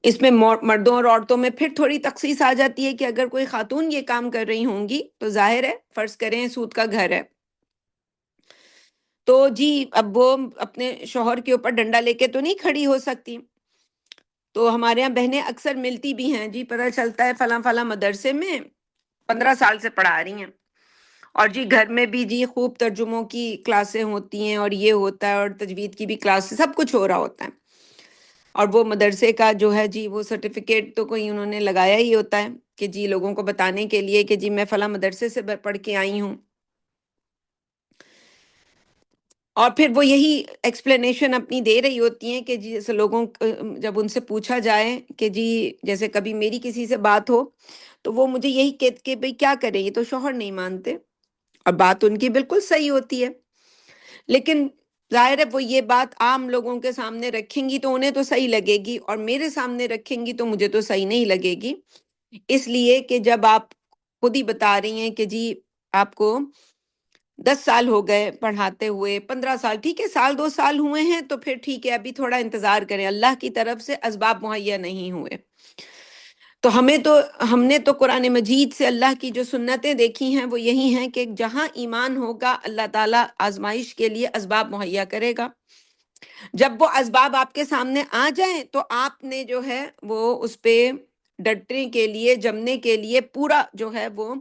اس میں مردوں اور عورتوں میں پھر تھوڑی تخصیص آ جاتی ہے کہ اگر کوئی خاتون یہ کام کر رہی ہوں گی تو ظاہر ہے، فرض کریں سود کا گھر ہے تو جی اب وہ اپنے شوہر کے اوپر ڈنڈا لے کے تو نہیں کھڑی ہو سکتی، تو ہمارے یہاں بہنیں اکثر ملتی بھی ہیں، جی پتہ چلتا ہے فلاں فلاں مدرسے میں 15 سال سے پڑھا رہی ہیں، اور جی گھر میں بھی جی خوب ترجموں کی کلاسیں ہوتی ہیں اور یہ ہوتا ہے اور تجوید کی بھی کلاس، سب کچھ ہو رہا ہوتا ہے، اور وہ مدرسے کا جو ہے جی وہ سرٹیفکیٹ تو کوئی انہوں نے لگایا ہی ہوتا ہے کہ جی لوگوں کو بتانے کے لیے کہ جی میں فلاں مدرسے سے پڑھ کے آئی ہوں، اور پھر وہ یہی ایکسپلینیشن اپنی دے رہی ہوتی ہیں کہ جی جیسے لوگوں جب ان سے پوچھا جائے کہ جی جیسے کبھی میری کسی سے بات ہو تو وہ مجھے یہی کہتے کہ بھئی کیا کریں، یہ تو شوہر نہیں مانتے، اور بات ان کی بالکل صحیح ہوتی ہے، لیکن ظاہر ہے وہ یہ بات عام لوگوں کے سامنے رکھیں گی تو انہیں تو صحیح لگے گی، اور میرے سامنے رکھیں گی تو مجھے تو صحیح نہیں لگے گی، اس لیے کہ جب آپ خود ہی بتا رہی ہیں کہ جی آپ کو 10 سال ہو گئے پڑھاتے ہوئے، 15 سال، ٹھیک ہے، سال 2 سال ہوئے ہیں تو پھر ٹھیک ہے، ابھی تھوڑا انتظار کریں، اللہ کی طرف سے اسباب مہیا نہیں ہوئے تو ہم نے تو قرآن مجید سے اللہ کی جو سنتیں دیکھی ہیں وہ یہی ہیں کہ جہاں ایمان ہوگا اللہ تعالیٰ آزمائش کے لیے اسباب مہیا کرے گا، جب وہ اسباب آپ کے سامنے آ جائیں تو آپ نے جو ہے وہ اس پہ ڈٹنے کے لیے، جمنے کے لیے پورا جو ہے وہ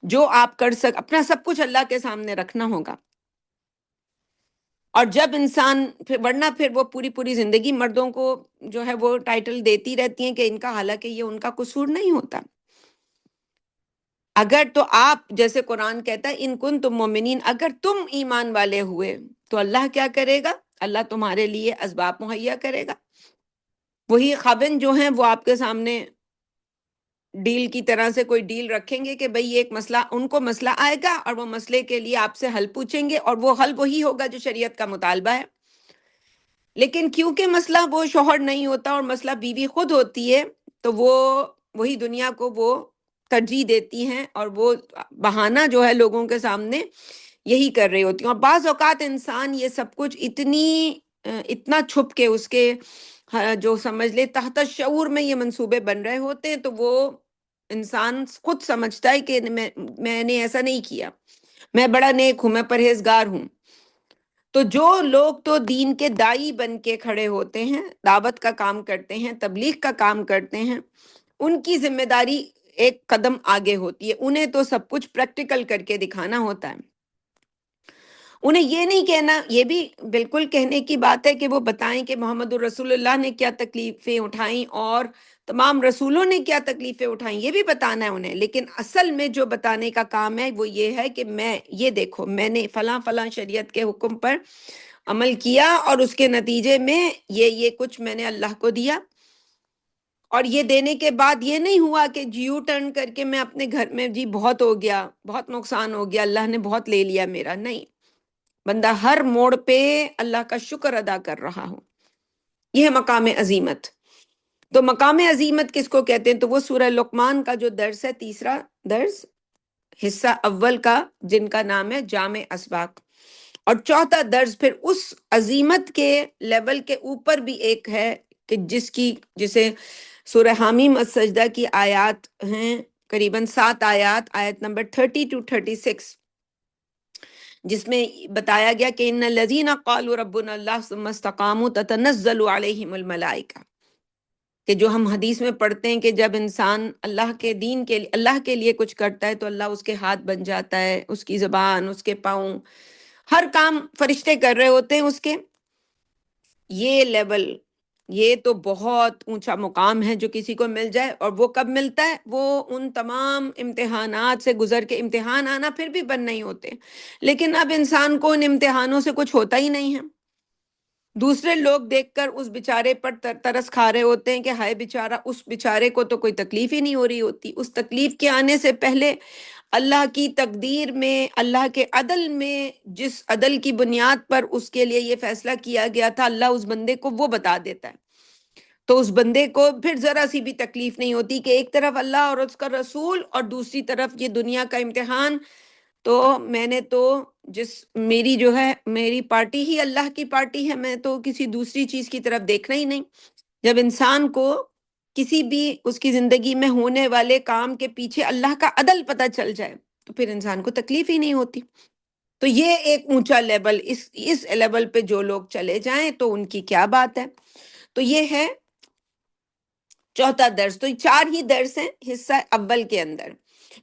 جو آپ اپنا سب کچھ اللہ کے سامنے رکھنا ہوگا، اور جب انسان ورنہ پھر وہ پوری پوری زندگی مردوں کو جو ہے وہ ٹائٹل دیتی رہتی ہیں کہ ان کا، حالانکہ یہ ان کا قصور نہیں ہوتا، اگر تو آپ جیسے قرآن کہتا ہے ان کن تم مومنین، اگر تم ایمان والے ہوئے تو اللہ کیا کرے گا، اللہ تمہارے لیے اسباب مہیا کرے گا، وہی خاوند جو ہیں وہ آپ کے سامنے ڈیل کی طرح سے کوئی ڈیل رکھیں گے کہ بھئی یہ ایک مسئلہ، ان کو مسئلہ آئے گا اور وہ مسئلے کے لیے آپ سے حل پوچھیں گے، اور وہ حل وہی ہوگا جو شریعت کا مطالبہ ہے، لیکن کیونکہ مسئلہ وہ شوہر نہیں ہوتا اور مسئلہ بیوی خود ہوتی ہے تو وہ وہی دنیا کو وہ ترجیح دیتی ہیں، اور وہ بہانہ جو ہے لوگوں کے سامنے یہی کر رہی ہوتی ہیں، اور بعض اوقات انسان یہ سب کچھ اتنا چھپ کے اس کے جو سمجھ لے تحت شعور میں یہ منصوبے بن رہے ہوتے ہیں تو وہ انسان خود سمجھتا ہے کہ میں نے ایسا نہیں کیا، میں بڑا نیک ہوں، میں پرہیزگار ہوں، تو جو لوگ تو دین کے دائی بن کے کھڑے ہوتے ہیں، دعوت کا کام کرتے ہیں، تبلیغ کا کام کرتے ہیں، ان کی ذمہ داری ایک قدم آگے ہوتی ہے، انہیں تو سب کچھ پریکٹیکل کر کے دکھانا ہوتا ہے، انہیں یہ نہیں کہنا، یہ بھی بالکل کہنے کی بات ہے کہ وہ بتائیں کہ محمد الرسول اللہ نے کیا تکلیفیں اٹھائیں اور تمام رسولوں نے کیا تکلیفیں اٹھائیں، یہ بھی بتانا ہے انہیں، لیکن اصل میں جو بتانے کا کام ہے وہ یہ ہے کہ میں یہ دیکھو میں نے فلاں فلاں شریعت کے حکم پر عمل کیا اور اس کے نتیجے میں یہ کچھ میں نے اللہ کو دیا، اور یہ دینے کے بعد یہ نہیں ہوا کہ جی یو ٹرن کر کے میں اپنے گھر میں جی بہت ہو گیا، بہت نقصان ہو گیا، اللہ نے بہت لے لیا میرا، نہیں، بندہ ہر موڑ پہ اللہ کا شکر ادا کر رہا ہو، یہ ہے مقام عظیمت۔ تو مقام عظیمت کس کو کہتے ہیں؟ تو وہ سورہ لقمان کا جو درس ہے، تیسرا درس، حصہ اول کا، جن کا نام ہے جامع اسباق، اور چوتھا درس پھر اس عظیمت کے لیول کے اوپر بھی ایک ہے کہ جسے سورہ حامیم السجدہ کی آیات ہیں، قریباً 7 آیات، آیت نمبر 30 to 36، جس میں بتایا گیا کہ ان الذین قالوا ربنا اللہ ثم استقاموا تتنزل علیہم الملائکہ، کہ جو ہم حدیث میں پڑھتے ہیں کہ جب انسان اللہ کے دین کے لیے، اللہ کے لیے کچھ کرتا ہے تو اللہ اس کے ہاتھ بن جاتا ہے، اس کی زبان، اس کے پاؤں، ہر کام فرشتے کر رہے ہوتے ہیں اس کے. یہ لیول، یہ تو بہت اونچا مقام ہے جو کسی کو مل جائے. اور وہ کب ملتا ہے؟ وہ ان تمام امتحانات سے گزر کے، امتحان آنا پھر بھی بند نہیں ہوتے، لیکن اب انسان کو ان امتحانوں سے کچھ ہوتا ہی نہیں ہے. دوسرے لوگ دیکھ کر اس بیچارے پر ترس کھا رہے ہوتے ہیں کہ ہائے بیچارہ، اس بیچارے کو تو کوئی تکلیف ہی نہیں ہو رہی ہوتی. اس تکلیف کے آنے سے پہلے اللہ کی تقدیر میں، اللہ کے عدل میں، جس عدل کی بنیاد پر اس کے لیے یہ فیصلہ کیا گیا تھا، اللہ اس بندے کو وہ بتا دیتا ہے. تو اس بندے کو پھر ذرا سی بھی تکلیف نہیں ہوتی کہ ایک طرف اللہ اور اس کا رسول اور دوسری طرف یہ دنیا کا امتحان. تو میں نے تو میری جو ہے، میری پارٹی ہی اللہ کی پارٹی ہے، میں تو کسی دوسری چیز کی طرف دیکھنا ہی نہیں. جب انسان کو کسی بھی اس کی زندگی میں ہونے والے کام کے پیچھے اللہ کا عدل پتہ چل جائے تو پھر انسان کو تکلیف ہی نہیں ہوتی. تو یہ ایک اونچا لیول، اس لیول پہ جو لوگ چلے جائیں تو ان کی کیا بات ہے. تو یہ ہے چوتھا درس. تو یہ 4 ہی درس ہیں حصہ اول کے اندر.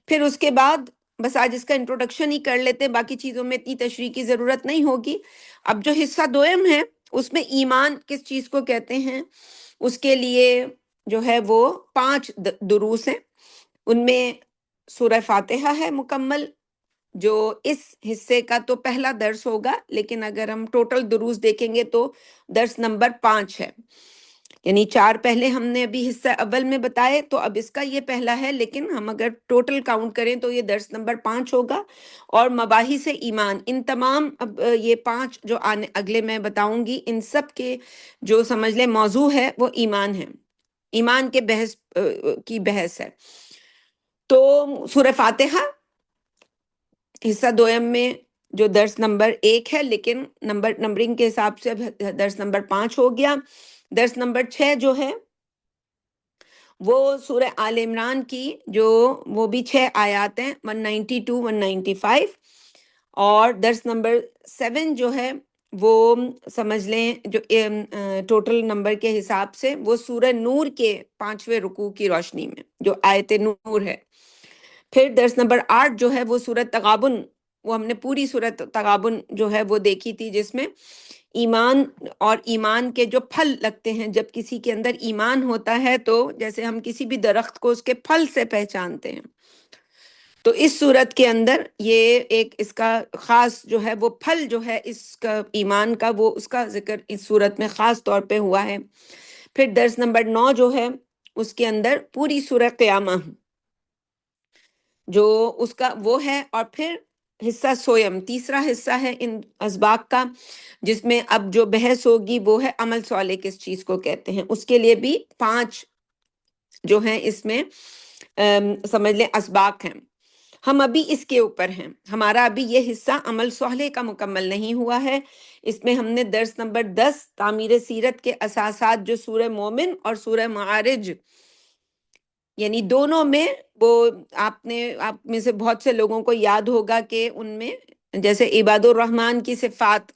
پھر اس کے بعد بس آج اس کا انٹروڈکشن ہی کر لیتے ہیں، باقی چیزوں میں اتنی تشریح کی ضرورت نہیں ہوگی. اب جو حصہ دوئم ہے اس میں ایمان کس چیز کو کہتے ہیں، اس کے لیے جو ہے وہ 5 دروس ہیں. ان میں سورہ فاتحہ ہے مکمل، جو اس حصے کا تو پہلا درس ہوگا، لیکن اگر ہم ٹوٹل دروس دیکھیں گے تو درس نمبر 5 ہے. یعنی 4 پہلے ہم نے ابھی حصہ اول میں بتائے، تو اب اس کا یہ پہلا ہے، لیکن ہم اگر ٹوٹل کاؤنٹ کریں تو یہ درس نمبر 5 ہوگا. اور مباحث ایمان، ان تمام اب یہ 5 جو اگلے میں بتاؤں گی، ان سب کے جو سمجھ لیں موضوع ہے وہ ایمان ہے، ایمان کے بحث کی بحث ہے. تو سورہ فاتحہ حصہ دویم میں جو درس نمبر 1 ہے، لیکن نمبرنگ کے حساب سے اب درس نمبر 5 ہو گیا. درس نمبر 6 جو ہے وہ سورہ آل عمران کی جو وہ بھی 6 آیات ہیں، 192 195. اور درس نمبر 7 جو ہے وہ سمجھ لیں جو ٹوٹل نمبر کے حساب سے وہ سورہ نور کے 5ویں رکوع کی روشنی میں جو آیت نور ہے. پھر درس نمبر 8 جو ہے وہ سورۃ تغابن، وہ ہم نے پوری سورۃ تغابن جو ہے وہ دیکھی تھی، جس میں ایمان اور ایمان کے جو پھل لگتے ہیں. جب کسی کے اندر ایمان ہوتا ہے تو جیسے ہم کسی بھی درخت کو اس کے پھل سے پہچانتے ہیں، تو اس صورت کے اندر یہ ایک اس کا خاص جو ہے وہ پھل جو ہے اس کا ایمان کا، وہ اس کا ذکر اس صورت میں خاص طور پہ ہوا ہے. پھر درس نمبر 9 جو ہے اس کے اندر پوری سورہ قیامہ جو اس کا وہ ہے. اور پھر حصہ سویم، تیسرا حصہ ہے ان اسباق کا، جس میں اب جو بحث ہوگی وہ ہے عمل صالح کس چیز کو کہتے ہیں. اس کے لیے بھی 5 جو ہیں اس میں سمجھ لیں اسباق ہیں. ہم ابھی اس کے اوپر ہیں، ہمارا ابھی یہ حصہ عمل صالح کا مکمل نہیں ہوا ہے. اس میں ہم نے درس نمبر 10 تعمیر سیرت کے اساسات جو سورہ مومن اور سورہ معارج، یعنی دونوں میں وہ آپ میں سے بہت سے لوگوں کو یاد ہوگا کہ ان میں جیسے عباد الرحمن کی صفات،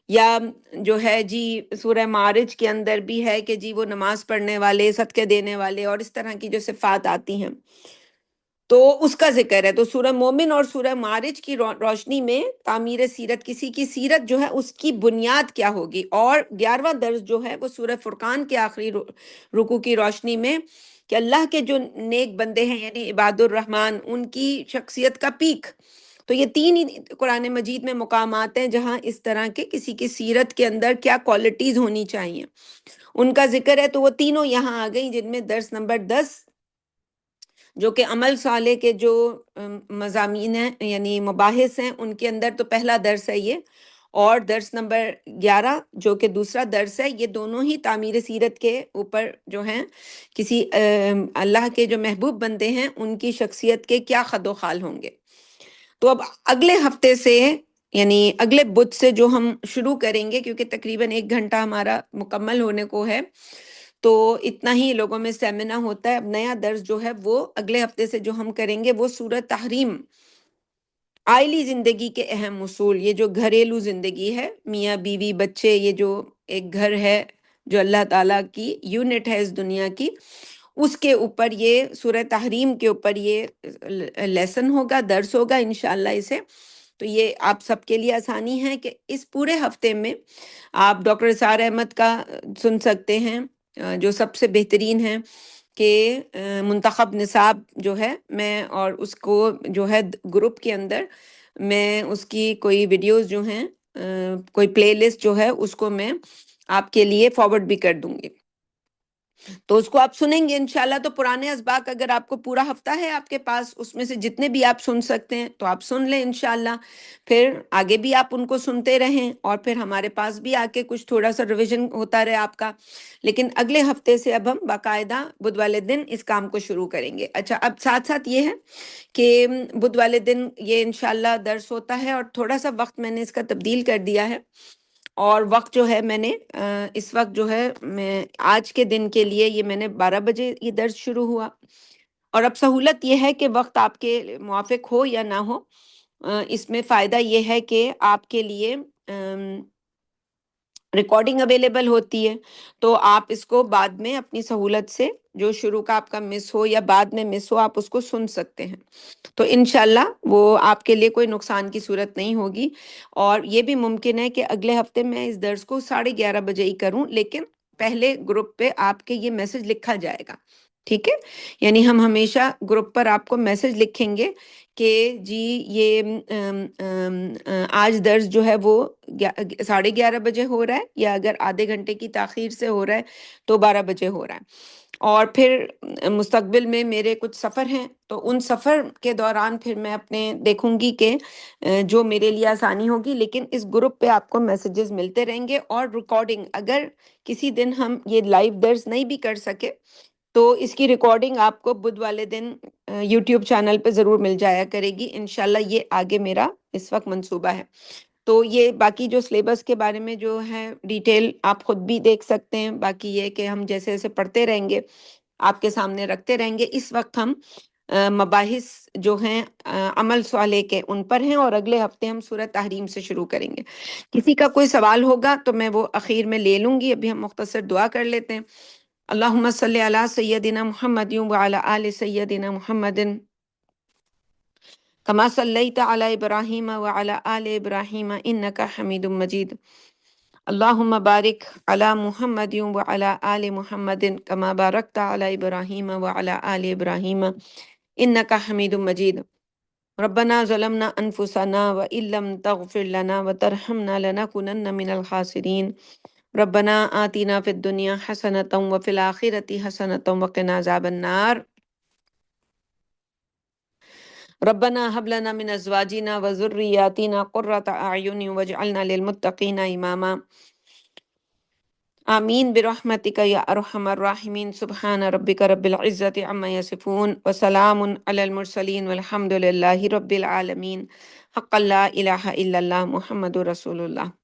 یا جو ہے جی سورہ معارج کے اندر بھی ہے کہ جی وہ نماز پڑھنے والے، صدقے دینے والے، اور اس طرح کی جو صفات آتی ہیں تو اس کا ذکر ہے. تو سورہ مومن اور سورہ معارج کی روشنی میں تعمیر سیرت، کسی کی سیرت جو ہے اس کی بنیاد کیا ہوگی. اور 11واں درس جو ہے وہ سورہ فرقان کے آخری رکوع کی روشنی میں کہ اللہ کے جو نیک بندے ہیں یعنی عباد الرحمن، ان کی شخصیت کا پیک. تو یہ 3 ہی قرآن مجید میں مقامات ہیں جہاں اس طرح کے کسی کی سیرت کے اندر کیا کوالٹیز ہونی چاہیے ان کا ذکر ہے. تو وہ تینوں یہاں آ گئی، جن میں درس نمبر 10 جو کہ عمل صالح کے جو مضامین ہیں یعنی مباحث ہیں، ان کے اندر تو پہلا درس ہے یہ. اور درس نمبر 11 جو کہ دوسرا درس ہے، یہ دونوں ہی تعمیر سیرت کے اوپر جو ہیں، کسی اللہ کے جو محبوب بندے ہیں ان کی شخصیت کے کیا خد و خال ہوں گے. تو اب اگلے ہفتے سے یعنی اگلے بدھ سے جو ہم شروع کریں گے، کیونکہ تقریباً 1 گھنٹہ ہمارا مکمل ہونے کو ہے، تو اتنا ہی لوگوں میں سیمنا ہوتا ہے. اب نیا درس جو ہے وہ اگلے ہفتے سے جو ہم کریں گے وہ سورہ تحریم، عائلی زندگی کے اہم اصول. یہ جو گھریلو زندگی ہے، میاں بیوی بچے، یہ جو ایک گھر ہے جو اللہ تعالیٰ کی یونٹ ہے اس دنیا کی، اس کے اوپر یہ سورہ تحریم کے اوپر یہ لیسن ہوگا، درس ہوگا انشاءاللہ. اسے تو یہ آپ سب کے لیے آسانی ہے کہ اس پورے ہفتے میں آپ ڈاکٹر اسرار احمد کا سن سکتے ہیں، جو سب سے بہترین ہے کہ منتخب نصاب جو ہے، میں اور اس کو جو ہے گروپ کے اندر میں اس کی کوئی ویڈیوز جو ہیں، کوئی پلے لسٹ جو ہے اس کو میں آپ کے لیے فارورڈ بھی کر دوں گی، تو اس کو آپ سنیں گے انشاءاللہ۔ تو پرانے اسباق اگر آپ کو پورا ہفتہ ہے آپ کے پاس، اس میں سے جتنے بھی آپ سن سکتے ہیں تو آپ سن لیں انشاءاللہ، پھر آگے بھی آپ ان کو سنتے رہیں، اور پھر ہمارے پاس بھی آ کے کچھ تھوڑا سا ریویژن ہوتا رہے آپ کا۔ لیکن اگلے ہفتے سے اب ہم باقاعدہ بدھ والے دن اس کام کو شروع کریں گے۔ اچھا، اب ساتھ ساتھ یہ ہے کہ بدھ والے دن یہ انشاءاللہ درس ہوتا ہے، اور تھوڑا سا وقت میں نے اس کا تبدیل کر دیا ہے، اور وقت جو ہے میں نے اس وقت جو ہے میں آج کے دن کے لیے یہ میں نے 12 بجے یہ درس شروع ہوا، اور اب سہولت یہ ہے کہ وقت آپ کے موافق ہو یا نہ ہو، اس میں فائدہ یہ ہے کہ آپ کے لیے ریکارڈنگ اویلیبل ہوتی ہے، تو آپ اس کو بعد میں اپنی سہولت سے جو شروع کا آپ کا مس ہو یا بعد میں مس ہو، آپ اس کو سن سکتے ہیں۔ تو انشاءاللہ وہ آپ کے لیے کوئی نقصان کی صورت نہیں ہوگی، اور یہ بھی ممکن ہے کہ اگلے ہفتے میں اس درس کو 11:30 بجے ہی کروں، لیکن پہلے گروپ پہ آپ کے یہ میسج لکھا جائے گا، ٹھیک ہے؟ یعنی ہم ہمیشہ گروپ پر آپ کو میسج لکھیں گے کہ جی یہ آج درس جو ہے وہ 11:30 بجے ہو رہا ہے، یا اگر آدھے گھنٹے کی تاخیر سے ہو رہا ہے تو 12 بجے ہو رہا ہے۔ اور پھر مستقبل میں میرے کچھ سفر ہیں، تو ان سفر کے دوران پھر میں اپنے دیکھوں گی کہ جو میرے لیے آسانی ہوگی، لیکن اس گروپ پہ آپ کو میسیجز ملتے رہیں گے، اور ریکارڈنگ اگر کسی دن ہم یہ لائیو درس نہیں بھی کر سکے تو اس کی ریکارڈنگ آپ کو بدھ والے دن یوٹیوب چینل پہ ضرور مل جایا کرے گی انشاءاللہ۔ یہ آگے میرا اس وقت منصوبہ ہے۔ تو یہ باقی جو سلیبس کے بارے میں جو ہے ڈیٹیل آپ خود بھی دیکھ سکتے ہیں، باقی یہ کہ ہم جیسے جیسے پڑھتے رہیں گے آپ کے سامنے رکھتے رہیں گے۔ اس وقت ہم مباحث جو ہیں عمل صالح کے ان پر ہیں، اور اگلے ہفتے ہم سورہ تحریم سے شروع کریں گے۔ کسی کا کوئی سوال ہوگا تو میں وہ اخیر میں لے لوں گی، ابھی ہم مختصر دعا کر لیتے ہیں۔ اللہم صلی علی سیدنا محمد وعلی آل سیدنا محمد کما صلیت علی ابراہیم وعلی آل ابراہیم انک حمید مجید۔ اللہم بارک علی محمد وعلی آل محمد کما بارکت علی ابراہیم وعلی آل ابراہیم انک حمید مجید۔ ربنا ظلمنا انفسنا وان لم تغفر لنا وترحمنا لنکونن من الخاسرین۔ ربنا آتنا فی الدنیا حسنۃ وفی الآخرۃ حسنۃ وقنا عذاب النار۔ ربنا هب لنا من ازواجنا وذرياتنا قرة اعین واجعلنا للمتقین اماما۔ آمین برحمتک یا ارحم الراحمین۔ سبحان ربک رب العزة عما یصفون وسلام علی المرسلین والحمد للہ رب العالمین۔ حق لا الہ الا اللہ محمد رسول اللہ۔